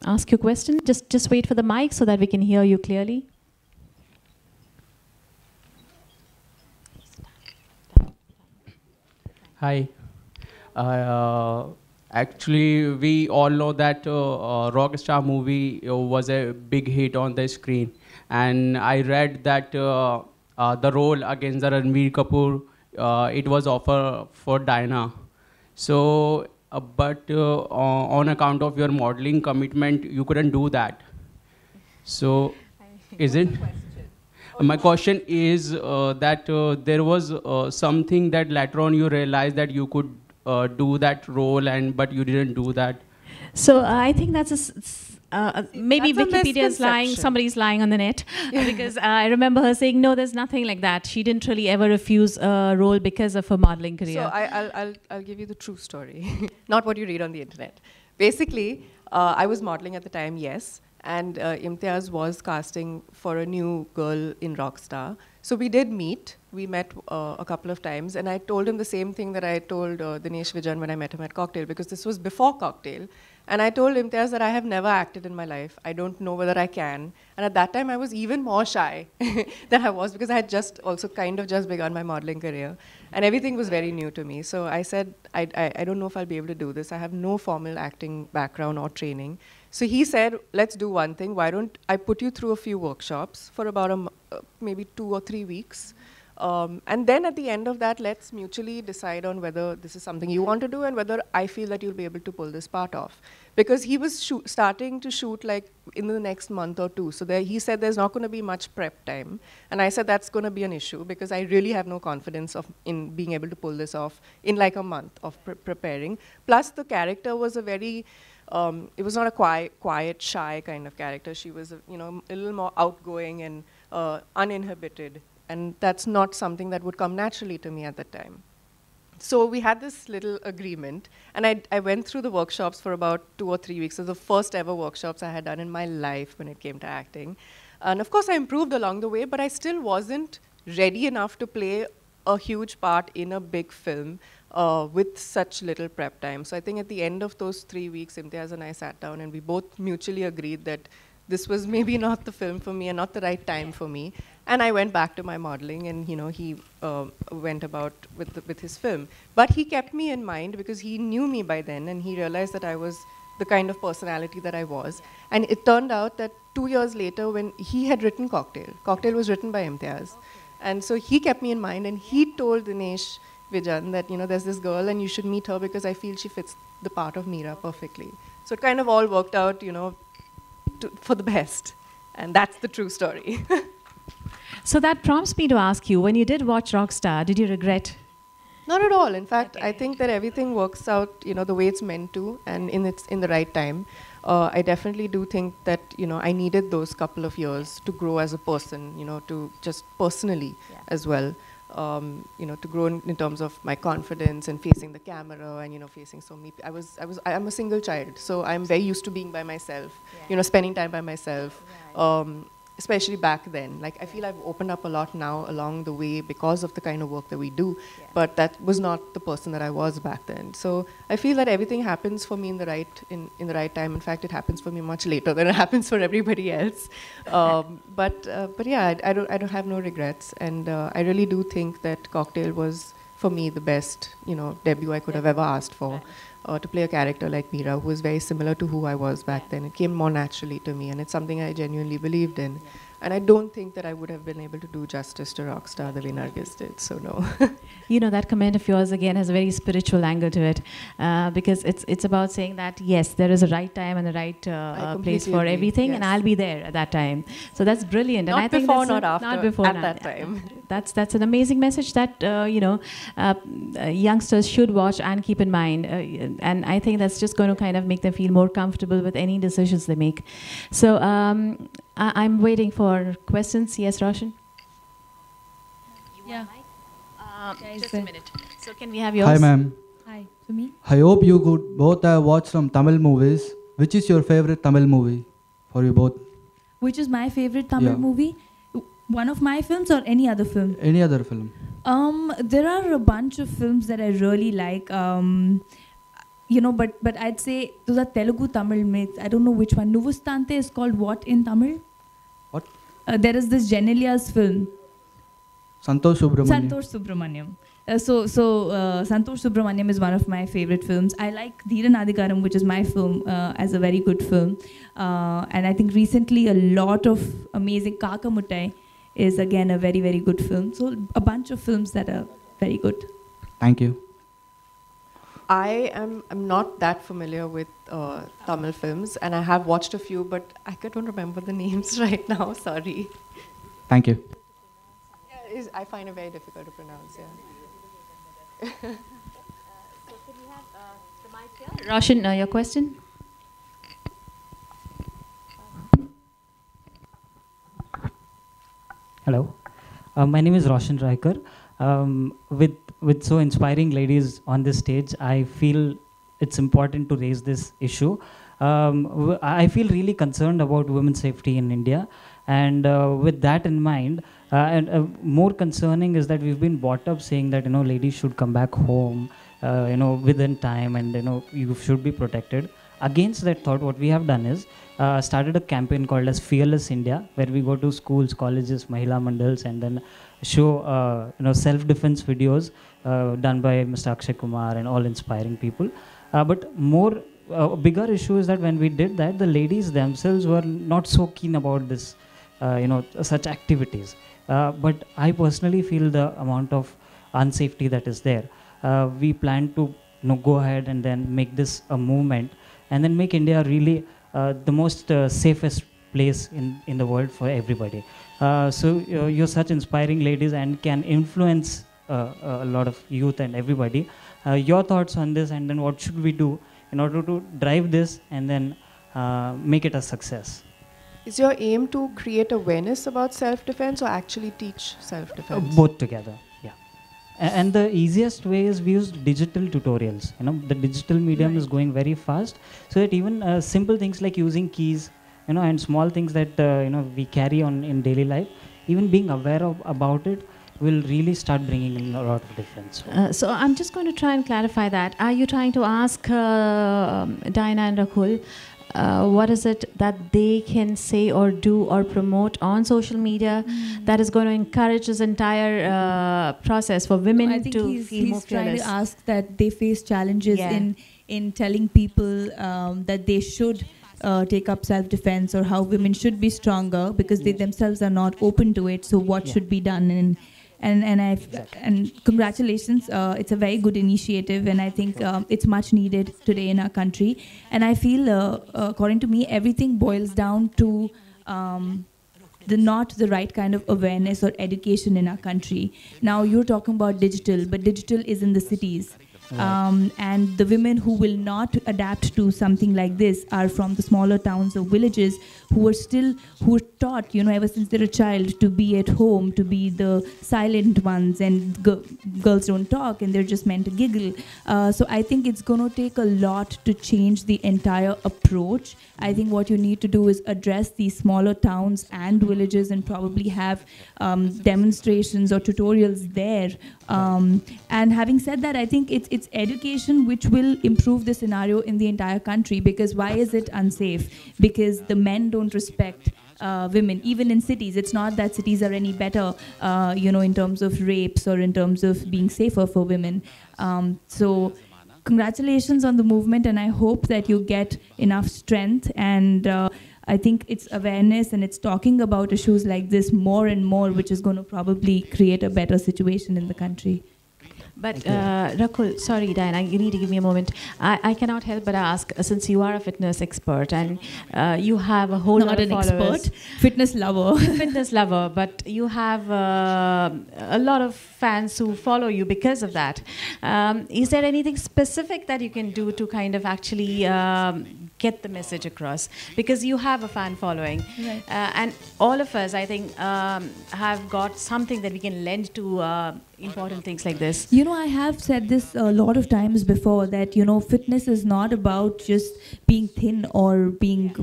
ask your question? Just wait for the mic so that we can hear you clearly.
Hi. Actually, we all know that Rockstar movie was a big hit on the screen, and I read that the role against the Ranveer Kapoor, it was offered for Diana. So, but on account of your modeling commitment, you couldn't do that. So, is it? My question is that there was something that later on you realized that you could do that role, but you didn't do that.
So I think that's maybe
that's a
Wikipedia is lying.
misconception.
Somebody's lying on the net, because I remember her saying no, there's nothing like that. She didn't really ever refuse a role because of her modeling career.
So I'll give you the true story, not what you read on the internet. Basically, I was modeling at the time, yes. And Imtiaz was casting for a new girl in Rockstar. So we did meet. We met a couple of times, and I told him the same thing that I told Dinesh Vijan when I met him at Cocktail, because this was before Cocktail. And I told Imtiaz that I have never acted in my life. I don't know whether I can. And at that time, I was even more shy than I was, because I had just begun my modeling career. And everything was very new to me. So I said, I don't know if I'll be able to do this. I have no formal acting background or training. So he said, let's do one thing. Why don't I put you through a few workshops for about maybe 2 or 3 weeks. And then at the end of that, let's mutually decide on whether this is something you want to do and whether I feel that you'll be able to pull this part off. Because he was starting to shoot like in the next month or two. So he said there's not going to be much prep time. And I said that's going to be an issue, because I really have no confidence in being able to pull this off in like a month of preparing. Plus the character was a very... it was not a quiet, shy kind of character. She was, a little more outgoing and uninhibited. And that's not something that would come naturally to me at that time. So we had this little agreement, and I went through the workshops for about 2 or 3 weeks. It was the first ever workshops I had done in my life when it came to acting. And of course, I improved along the way, but I still wasn't ready enough to play a huge part in a big film with such little prep time. So I think at the end of those 3 weeks, Imtiaz and I sat down, and we both mutually agreed that this was maybe not the film for me and not the right time for me. And I went back to my modeling, and he went about with his film. But he kept me in mind because he knew me by then, and he realized that I was the kind of personality that I was. And it turned out that 2 years later, when he had written Cocktail was written by Imtiaz. And so he kept me in mind, and he told Dinesh, Vijan, that, you know, there's this girl and you should meet her because I feel she fits the part of Meera perfectly. So it kind of all worked out, you know, for the best. And that's the true story.
So that prompts me to ask you, when you did watch Rockstar, did you regret?
Not at all. In fact, I think that everything works out, you know, the way it's meant to, and in the right time. I definitely do think that, you know, I needed those couple of years to grow as a person, you know, to just personally as well. You know, to grow in terms of my confidence and facing the camera and, you know, facing so many. I'm a single child, so I'm very used to being by myself, you know, spending time by myself. Especially back then. Like, I feel I've opened up a lot now along the way because of the kind of work that we do, but that was not the person that I was back then. So I feel that everything happens for me in the right time. In fact, it happens for me much later than it happens for everybody else. But yeah, I don't have no regrets, and I really do think that Cocktail was, for me, the best, you know, debut I could have ever asked for. To play a character like Meera, who was very similar to who I was back then. It came more naturally to me, and it's something I genuinely believed in. And I don't think that I would have been able to do justice to Rockstar the way Nargis did, so no.
You know, that comment of yours, again, has a very spiritual angle to it, because it's about saying that, yes, there is a right time and a right place for everything, and I'll be there at that time. So that's brilliant.
Not
and I think
before,
that's
not after,
not before,
at that time.
That's an amazing message that, you know, youngsters should watch and keep in mind. And I think that's just going to kind of make them feel more comfortable with any decisions they make. So I'm waiting for questions. Yes, Roshan?
Yeah.
Just a minute. So can we have yours?
Hi, ma'am.
Hi, for me?
I hope you could both have watched some Tamil movies. Which is your favorite Tamil movie for you both?
Which is my favorite Tamil movie? One of my films or any other film?
Any other film?
There are a bunch of films that I really like. You know, but I'd say those are Telugu Tamil mix. I don't know which one. Nuvustante is called what in Tamil?
What?
There is this Genelia's film.
Santosh Subramaniam.
Santosh Subramaniam. Santosh Subramaniam is one of my favorite films. I like Dhiran Adhikaram, which is my film, as a very good film. And I think recently a lot of amazing Kaka Muttai is again a very, very good film. So a bunch of films that are very good.
Thank you.
I'm not that familiar with Tamil films, and I have watched a few, but I don't remember the names right now, sorry.
Thank you.
Yeah, I find it very difficult to pronounce, yeah.
So can we have the mic here? Roshan, your question?
Hello, my name is Roshan Raikar. With so inspiring ladies on this stage, I feel it's important to raise this issue. I feel really concerned about women's safety in India, and with that in mind, more concerning is that we've been brought up saying that, you know, ladies should come back home, you know, within time, and, you know, you should be protected. Against that thought, what we have done is started a campaign called as Fearless India, where we go to schools, colleges, Mahila Mandals, and then show you know, self-defense videos done by Mr. Akshay Kumar and all inspiring people. But more bigger issue is that when we did that, the ladies themselves were not so keen about this, you know, such activities. But I personally feel the amount of unsafety that is there. We plan to, you know, go ahead and then make this a movement, and then make India really the most safest place in the world for everybody. So you're such inspiring ladies and can influence a lot of youth and everybody. Your thoughts on this, and then what should we do in order to drive this and then make it a success?
Is your aim to create awareness about self-defense or actually teach self-defense?
Both together, yeah. And the easiest way is we use digital tutorials. You know, the digital medium is going very fast, so that even simple things like using keys, you know, and small things that you know, we carry on in daily life, even being aware about it will really start bringing in a lot of difference.
So I'm just going to try and clarify that. Are you trying to ask Diana and Rakul, what is it that they can say or do or promote on social media that is going to encourage this entire process for women to feel more fearless?
He's trying to ask that they face challenges in telling people that they should take up self-defense, or how women should be stronger because they themselves are not open to it. So what should be done, and congratulations. It's a very good initiative, and I think it's much needed today in our country. And I feel, according to me, everything boils down to not the right kind of awareness or education in our country. Now you're talking about digital, but digital is in the cities. And the women who will not adapt to something like this are from the smaller towns or villages who are taught, ever since they're a child, to be at home, to be the silent ones, and girls don't talk and they're just meant to giggle. So I think it's going to take a lot to change the entire approach. I think what you need to do is address these smaller towns and villages and probably have demonstrations or tutorials there. And having said that, I think it's education which will improve the scenario in the entire country. Because why is it unsafe? Because the men don't respect women, even in cities. It's not that cities are any better, in terms of rapes or in terms of being safer for women. So congratulations on the movement, and I hope that you get enough strength. And I think it's awareness and it's talking about issues like this more and more, which is going to probably create a better situation in the country.
But Rakul, sorry Diana, you need to give me a moment. I cannot help but ask, since you are a fitness expert and you have a whole lot of followers.
Not an expert, fitness lover.
Fitness lover, but you have a lot of fans who follow you because of that. Is there anything specific that you can do to kind of actually get the message across? Because you have a fan following.
Right.
And all of us, I think, have got something that we can lend to important things like this.
I have said this a lot of times before, that fitness is not about just being thin or being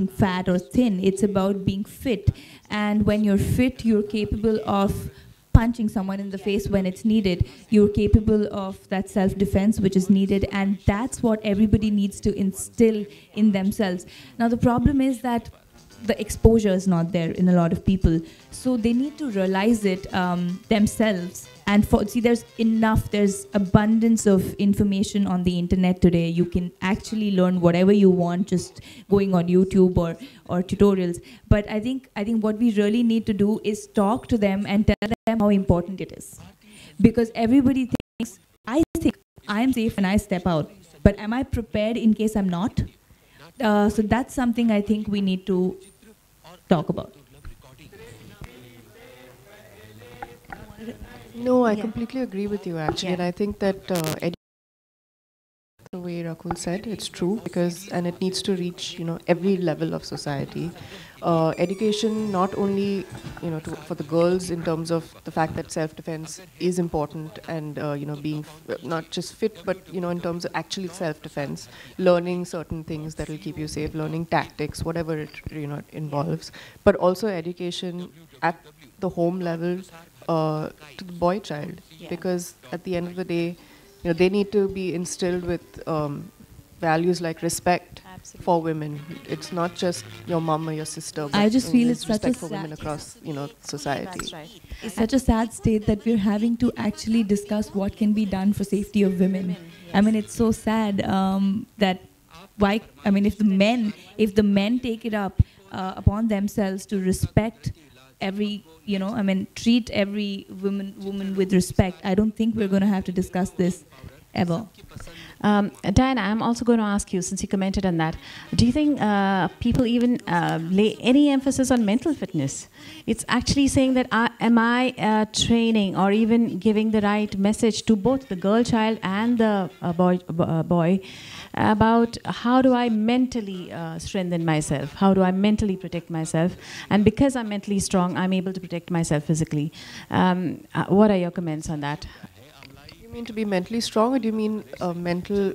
fat or thin. It's about being fit. And when you're fit, you're capable of punching someone in the face when it's needed. You're capable of that self-defense which is needed, and that's what everybody needs to instill in themselves. Now the problem is that the exposure is not there in a lot of people, so they need to realize it themselves. And there's abundance of information on the internet today. You can actually learn whatever you want just going on YouTube or tutorials. But I think what we really need to do is talk to them and tell them how important it is. Because everybody thinks, I think I am safe when I step out, but am I prepared in case I'm not? So that's something I think we need to talk about.
No, I completely agree with you, actually. And I think that the way Rakul said, it's true, and it needs to reach, every level of society. Education, not only, for the girls in terms of the fact that self-defense is important and, being not just fit, but, in terms of actually self-defense, learning certain things that will keep you safe, learning tactics, whatever it, involves. But also education at the home level, to the boy child, because at the end of the day, they need to be instilled with values like respect for women. It's not just your mom or your sister, but
I just feel it's such
respect
a
for women across, society.
That's right.
It's such a sad state that we're having to actually discuss what can be done for safety of women. I mean, it's so sad that why? I mean, if the men take it up upon themselves to respect every, treat every woman with respect, I don't think we're going to have to discuss this ever.
Diana, I'm also going to ask you, since you commented on that, do you think people even lay any emphasis on mental fitness? It's actually saying that am I training or even giving the right message to both the girl child and the boy about how do I mentally strengthen myself? How do I mentally protect myself? And because I'm mentally strong, I'm able to protect myself physically. What are your comments on that?
You mean to be mentally strong, or do you mean mental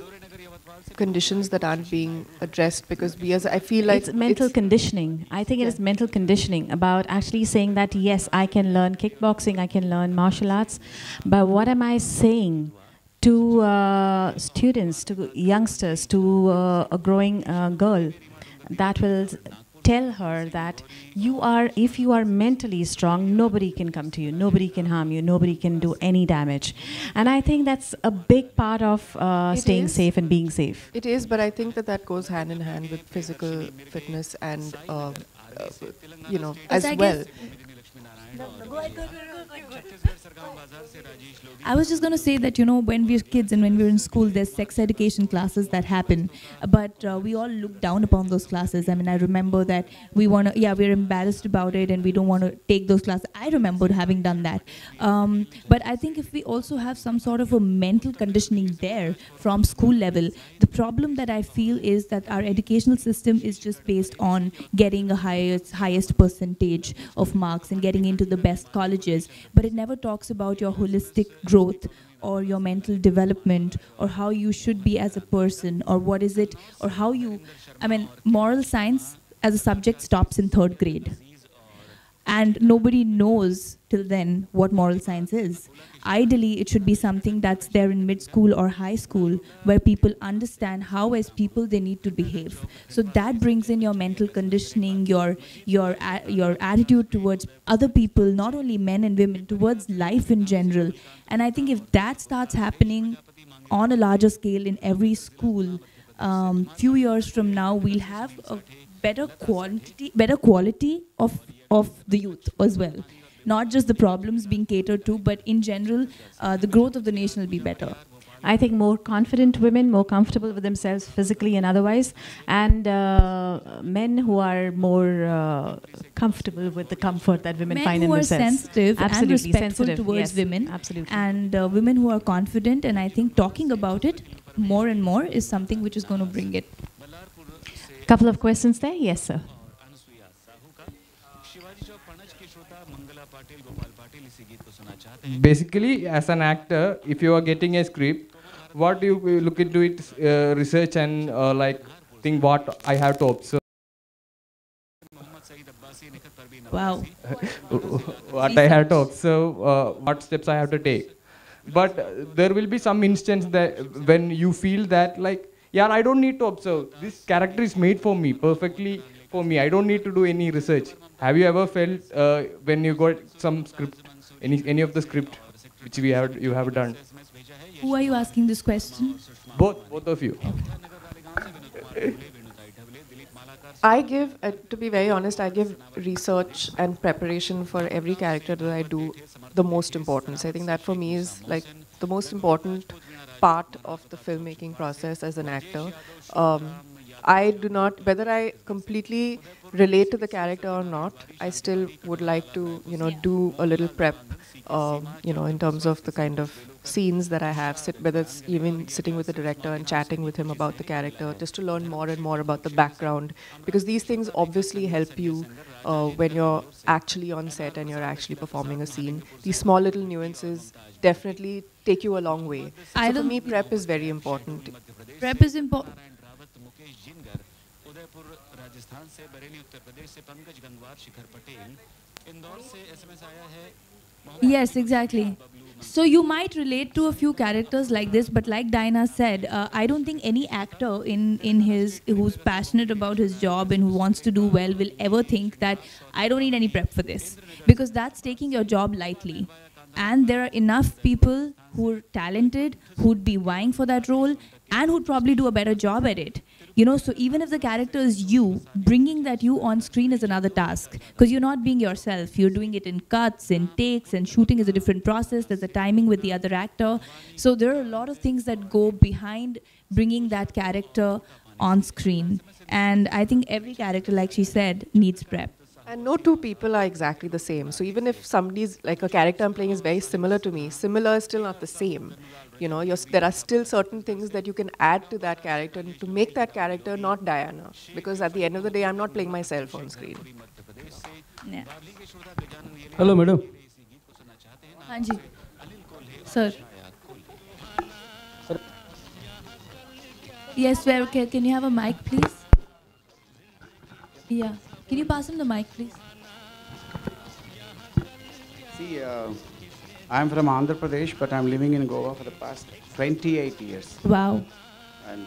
conditions that aren't being addressed? Because I feel like
it's mental conditioning. I think it is mental conditioning about actually saying that, yes, I can learn kickboxing, I can learn martial arts, but what am I saying to students, to youngsters, to a growing girl that will tell her that if you are mentally strong, nobody can come to you, nobody can harm you, nobody can do any damage. And I think that's a big part of staying safe and being safe.
It is, but I think that goes hand in hand with physical fitness and, as well.
I was just going to say that, you know, when we're kids and when we're in school, there's sex education classes that happen, but we all look down upon those classes. I mean, I remember that we're embarrassed about it and we don't want to take those classes. I remember having done that. But I think if we also have some sort of a mental conditioning there from school level, the problem that I feel is that our educational system is just based on getting a highest percentage of marks and getting into the best colleges, but it never talks about your holistic growth or your mental development or how you should be as a person or what is it or how you, I mean, moral science as a subject stops in 3rd grade. And nobody knows till then what moral science is. Ideally, it should be something that's there in mid-school or high school where people understand how as people they need to behave. So that brings in your mental conditioning, your attitude towards other people, not only men and women, towards life in general. And I think if that starts happening on a larger scale in every school, few years from now, we'll have a better quality of the youth as well. Not just the problems being catered to, but in general, the growth of the nation will be better.
I think more confident women, more comfortable with themselves physically and otherwise, and men who are more comfortable with the comfort that women find in themselves.
Men who are sensitive and respectful towards women,
absolutely.
And women who are confident, and I think talking about it more and more is something which is going to bring it.
Couple of questions there? Yes, sir.
Basically, as an actor, if you are getting a script, what do you look into it, research and like think what I have to observe?
Wow.
What I have to observe, what steps I have to take. But there will be some instance that when you feel that like, yeah, I don't need to observe. This character is made for me, perfectly for me. I don't need to do any research. Have you ever felt when you got some script, any of the script which you have done?
Who are you asking this question?
Both of you.
I give, to be very honest, I give research and preparation for every character that I do the most importance. I think that for me is like the most important part of the filmmaking process as an actor. I do not, whether I completely relate to the character or not, I still would like to, do a little prep, in terms of the kind of scenes that I have, whether it's even sitting with the director and chatting with him about the character, just to learn more and more about the background, because these things obviously help you when you're actually on set and you're actually performing a scene. These small little nuances definitely take you a long way. So for me, prep is very important.
Prep is important. Yes, exactly. So you might relate to a few characters like this, but like Dinah said, I don't think any actor who's passionate about his job and who wants to do well will ever think that I don't need any prep for this, because that's taking your job lightly. And there are enough people who are talented, who'd be vying for that role, and who'd probably do a better job at it. So even if the character is you, bringing that you on screen is another task, because you're not being yourself. You're doing it in cuts, in takes, and shooting is a different process. There's a timing with the other actor. So there are a lot of things that go behind bringing that character on screen. And I think every character, like she said, needs prep.
And no two people are exactly the same. So even if somebody's, like a character I'm playing is very similar to me, similar is still not the same. There are still certain things that you can add to that character to make that character not Diana. Because at the end of the day, I'm not playing myself on screen.
Yeah.
Hello, madam.
Hanji. Sir. Yes, can you have a mic, please? Yeah. Can you pass him the mic, please?
See, I'm from Andhra Pradesh, but I'm living in Goa for the past 28 years.
Wow.
And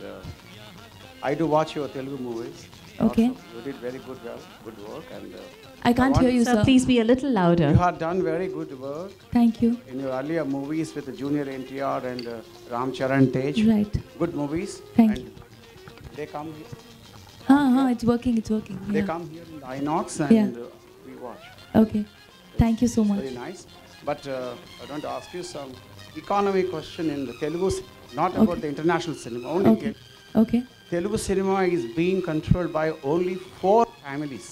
I do watch your Telugu movies.
Okay.
Also. You did very good work. And
I can't hear you, sir.
Please be a little louder.
You have done very good work.
Thank you.
In your earlier movies with the Junior NTR and Ram Charan Tej.
Right.
Good movies.
Thank you.
They come here.
It's working.
They come here in the INOX and we watch.
Okay. Thank you so much.
Very nice. But I want to ask you some economy question in the Telugu, not about the international cinema, only
Okay. Okay.
Telugu cinema is being controlled by only 4 families.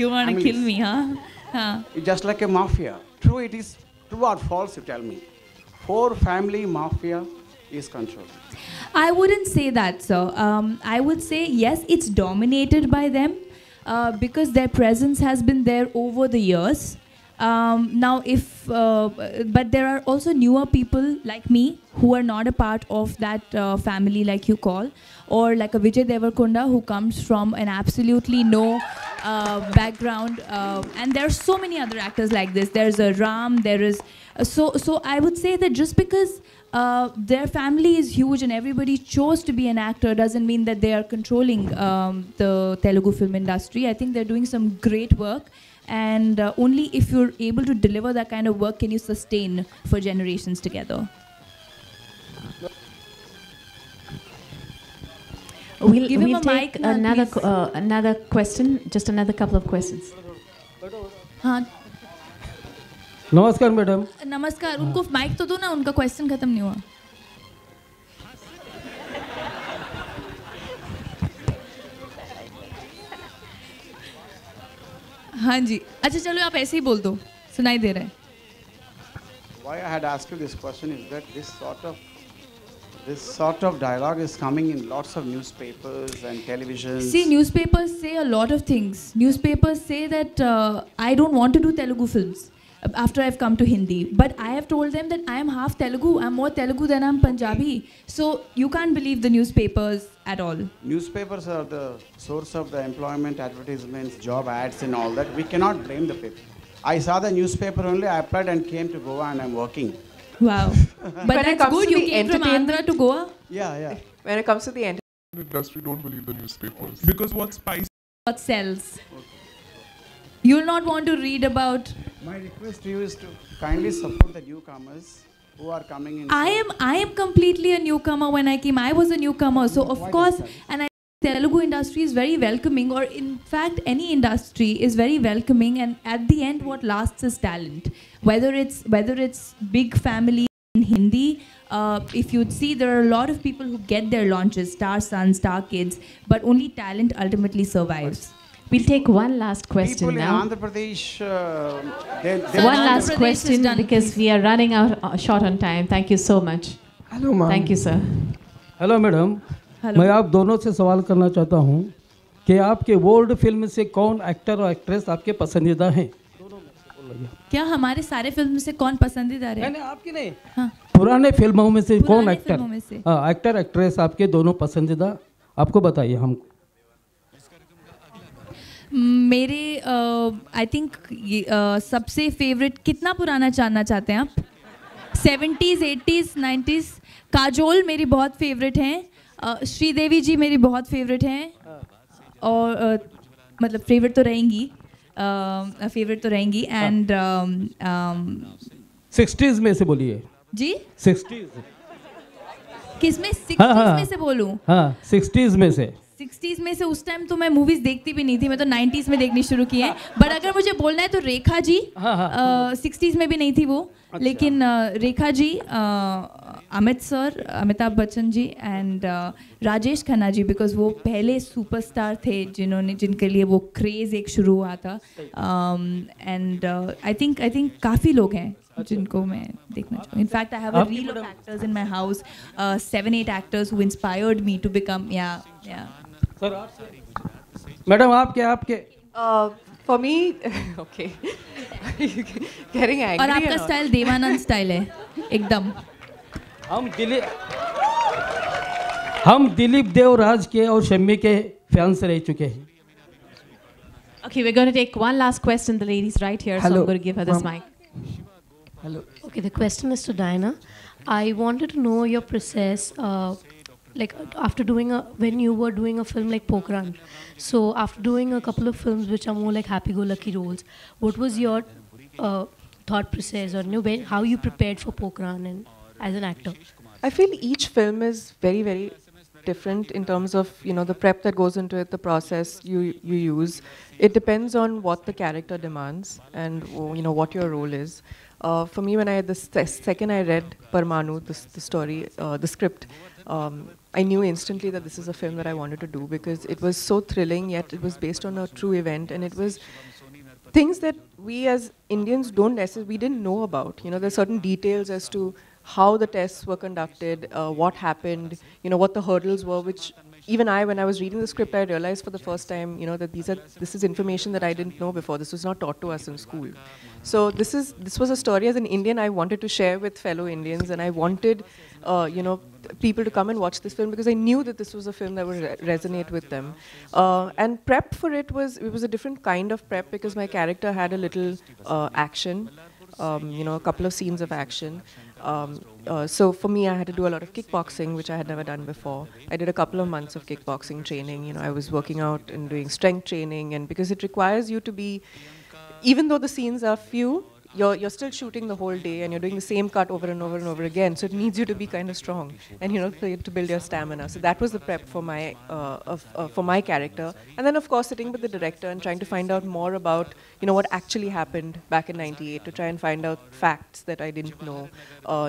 You want to kill me, huh?
It's just like a mafia. True, it is true or false, you tell me. 4 family mafia is controlled.
I wouldn't say that, sir. I would say, yes, it's dominated by them because their presence has been there over the years. But there are also newer people like me who are not a part of that family like you call, or like a Vijay Devarkonda who comes from an absolutely no background, and there are so many other actors like this. There's a Ram, there is, so I would say that just because their family is huge and everybody chose to be an actor doesn't mean that they are controlling the Telugu film industry. I think they're doing some great work. And only if you're able to deliver that kind of work can you sustain for generations together.
We'll
Give him a
take
mic now,
another question, just another couple of questions.
हाँ,
नमस्कार madam.
नमस्कार. उनको mic तो दो ना, उनका question खत्म नहीं हुआ. हाँ जी. अच्छा चलो आप ऐसे ही बोल दो, सुनाई दे रहा है.
Why I had asked you this question is that this sort of dialogue is coming in lots of newspapers and televisions.
See, newspapers say a lot of things. Newspapers say that I don't want to do Telugu films after I've come to Hindi. But I have told them that I am half Telugu. I'm more Telugu than I'm Punjabi. So you can't believe the newspapers at all.
Newspapers are the source of the employment advertisements, job ads and all that. We cannot blame the paper. I saw the newspaper only, I applied and came to Goa and I'm working.
Wow. But that's good, you came from Andhra to Goa?
Yeah.
When it comes to the entertainment
industry, don't believe the newspapers. Because what spice?
What sells? You'll not want to read about...
My request to you is to kindly support the newcomers who are coming in.
I am completely a newcomer. When I came, I was a newcomer. So of course, and I Telugu industry is very welcoming, or in fact any industry is very welcoming, and at the end what lasts is talent. Whether it's big family in Hindi, if you'd see, there are a lot of people who get their launches, star sons, star kids, but only talent ultimately survives.
We'll take one last question
People
now.
in Andhra Pradesh,
One last question because we are running out short on time. Thank you so much.
Hello, ma'am.
Thank you, sir.
Hello madam.
Hello.
मैं आप दोनों से सवाल करना चाहता हूँ कि आपके वर्ल्ड फिल्म से कौन एक्टर और एक्ट्रेस आपके पसंदीदा हैं?
क्या हमारे सारे फिल्म से कौन पसंदीदा है?
नहीं, आपकी नहीं.
हाँ.
पुराने फिल्मों में से कौन एक्टर?
फिल्मों में से?
हाँ, एक्टर एक्ट्रेस आपके दोनों पसंदीदा, आपको बताइए हमको.
मेरे आई थिंक सबसे फेवरेट, कितना पुराना जानना चाहते हैं आप? 70s, 80s, 90s. काजोल मेरी बहुत फेवरेट हैं. श्रीदेवी जी मेरी बहुत फेवरेट हैं. और मतलब फेवरेट तो रहेंगी. एंड
60s में से बोलिए.
जी
60s.
किसमें 60s में से बोलूं?
हाँ, 60s में से.
60s में से उस टाइम तो मैं मूवीज देखती भी नहीं थी, मैं तो 90s में देखनी शुरू की है. बट अगर मुझे बोलना है तो रेखा जी, 60s में भी नहीं थी वो. अच्छा. लेकिन Rekha ji, Amit sir, Amitabh Bachchan ji and Rajesh Khanna ji, because वो पहले सुपरस्टार थे जिनके लिए वो क्रेज एक शुरू हुआ था. एंड आई थिंक काफ़ी लोग हैं जिनको मैं देखना चाहूँ. In fact, I have a reel of actors in my house, 7-8 actors who inspired me to become, yeah.
Sir madam आपके
for me, okay. Getting angry.
और आपका स्टाइल देवानंद स्टाइल है एकदम.
हम दिलीप देवराज के और शम्मी के फैंस रह चुके हैं.
Okay, we're going to take one last question. The lady's right here, so I'm going to give her this mic.
Hello. Okay, the question is to Diana. I wanted to know your process, like after when you were doing a film like Pokran. So after doing a couple of films which are more like happy-go-lucky roles, what was your thought process, or how you prepared for Pokran and as an actor?
I feel each film is very, very different in terms of, you know, the prep that goes into it, the process you use. It depends on what the character demands and, you know, what your role is. For me, when second I read Parmanu, the story, the script, I knew instantly that this is a film that I wanted to do because it was so thrilling, yet it was based on a true event, and it was things that we as Indians we didn't know about. You know, there's certain details as to how the tests were conducted, what happened, you know, what the hurdles were, which even when I was reading the script, I realized for the first time, you know, that this is information that I didn't know before. This was not taught to us in school. So this was a story as an Indian I wanted to share with fellow Indians, and I wanted, you know, people to come and watch this film because I knew that this was a film that would resonate with them. And prep for it was a different kind of prep because my character had a little action, you know, a couple of scenes of action. So for me, I had to do a lot of kickboxing, which I had never done before. I did a couple of months of kickboxing training. You know, I was working out and doing strength training, and because it requires you to be, even though the scenes are few, you're still shooting the whole day and you're doing the same cut over and over and over again. So it needs you to be kind of strong and, you know, to build your stamina. So that was the prep for my character. And then, of course, sitting with the director and trying to find out more about, you know, what actually happened back in '98, to try and find out facts that I didn't know,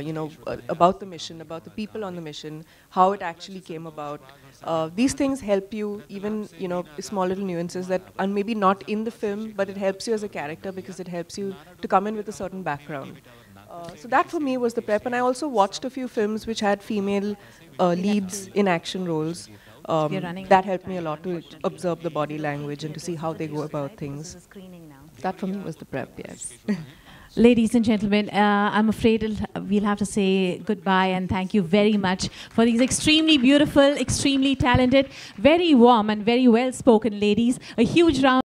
you know, about the mission, about the people on the mission, how it actually came about. These things help you, even, you know, small little nuances that are maybe not in the film, but it helps you as a character because it helps you to come in with a certain background. So that for me was the prep. And I also watched a few films which had female leads in action roles. That helped me a lot to observe the body language and to see how they go about things. That for me was the prep, yes.
Ladies and gentlemen, I'm afraid we'll have to say goodbye and thank you very much for these extremely beautiful, extremely talented, very warm and very well-spoken ladies. A huge round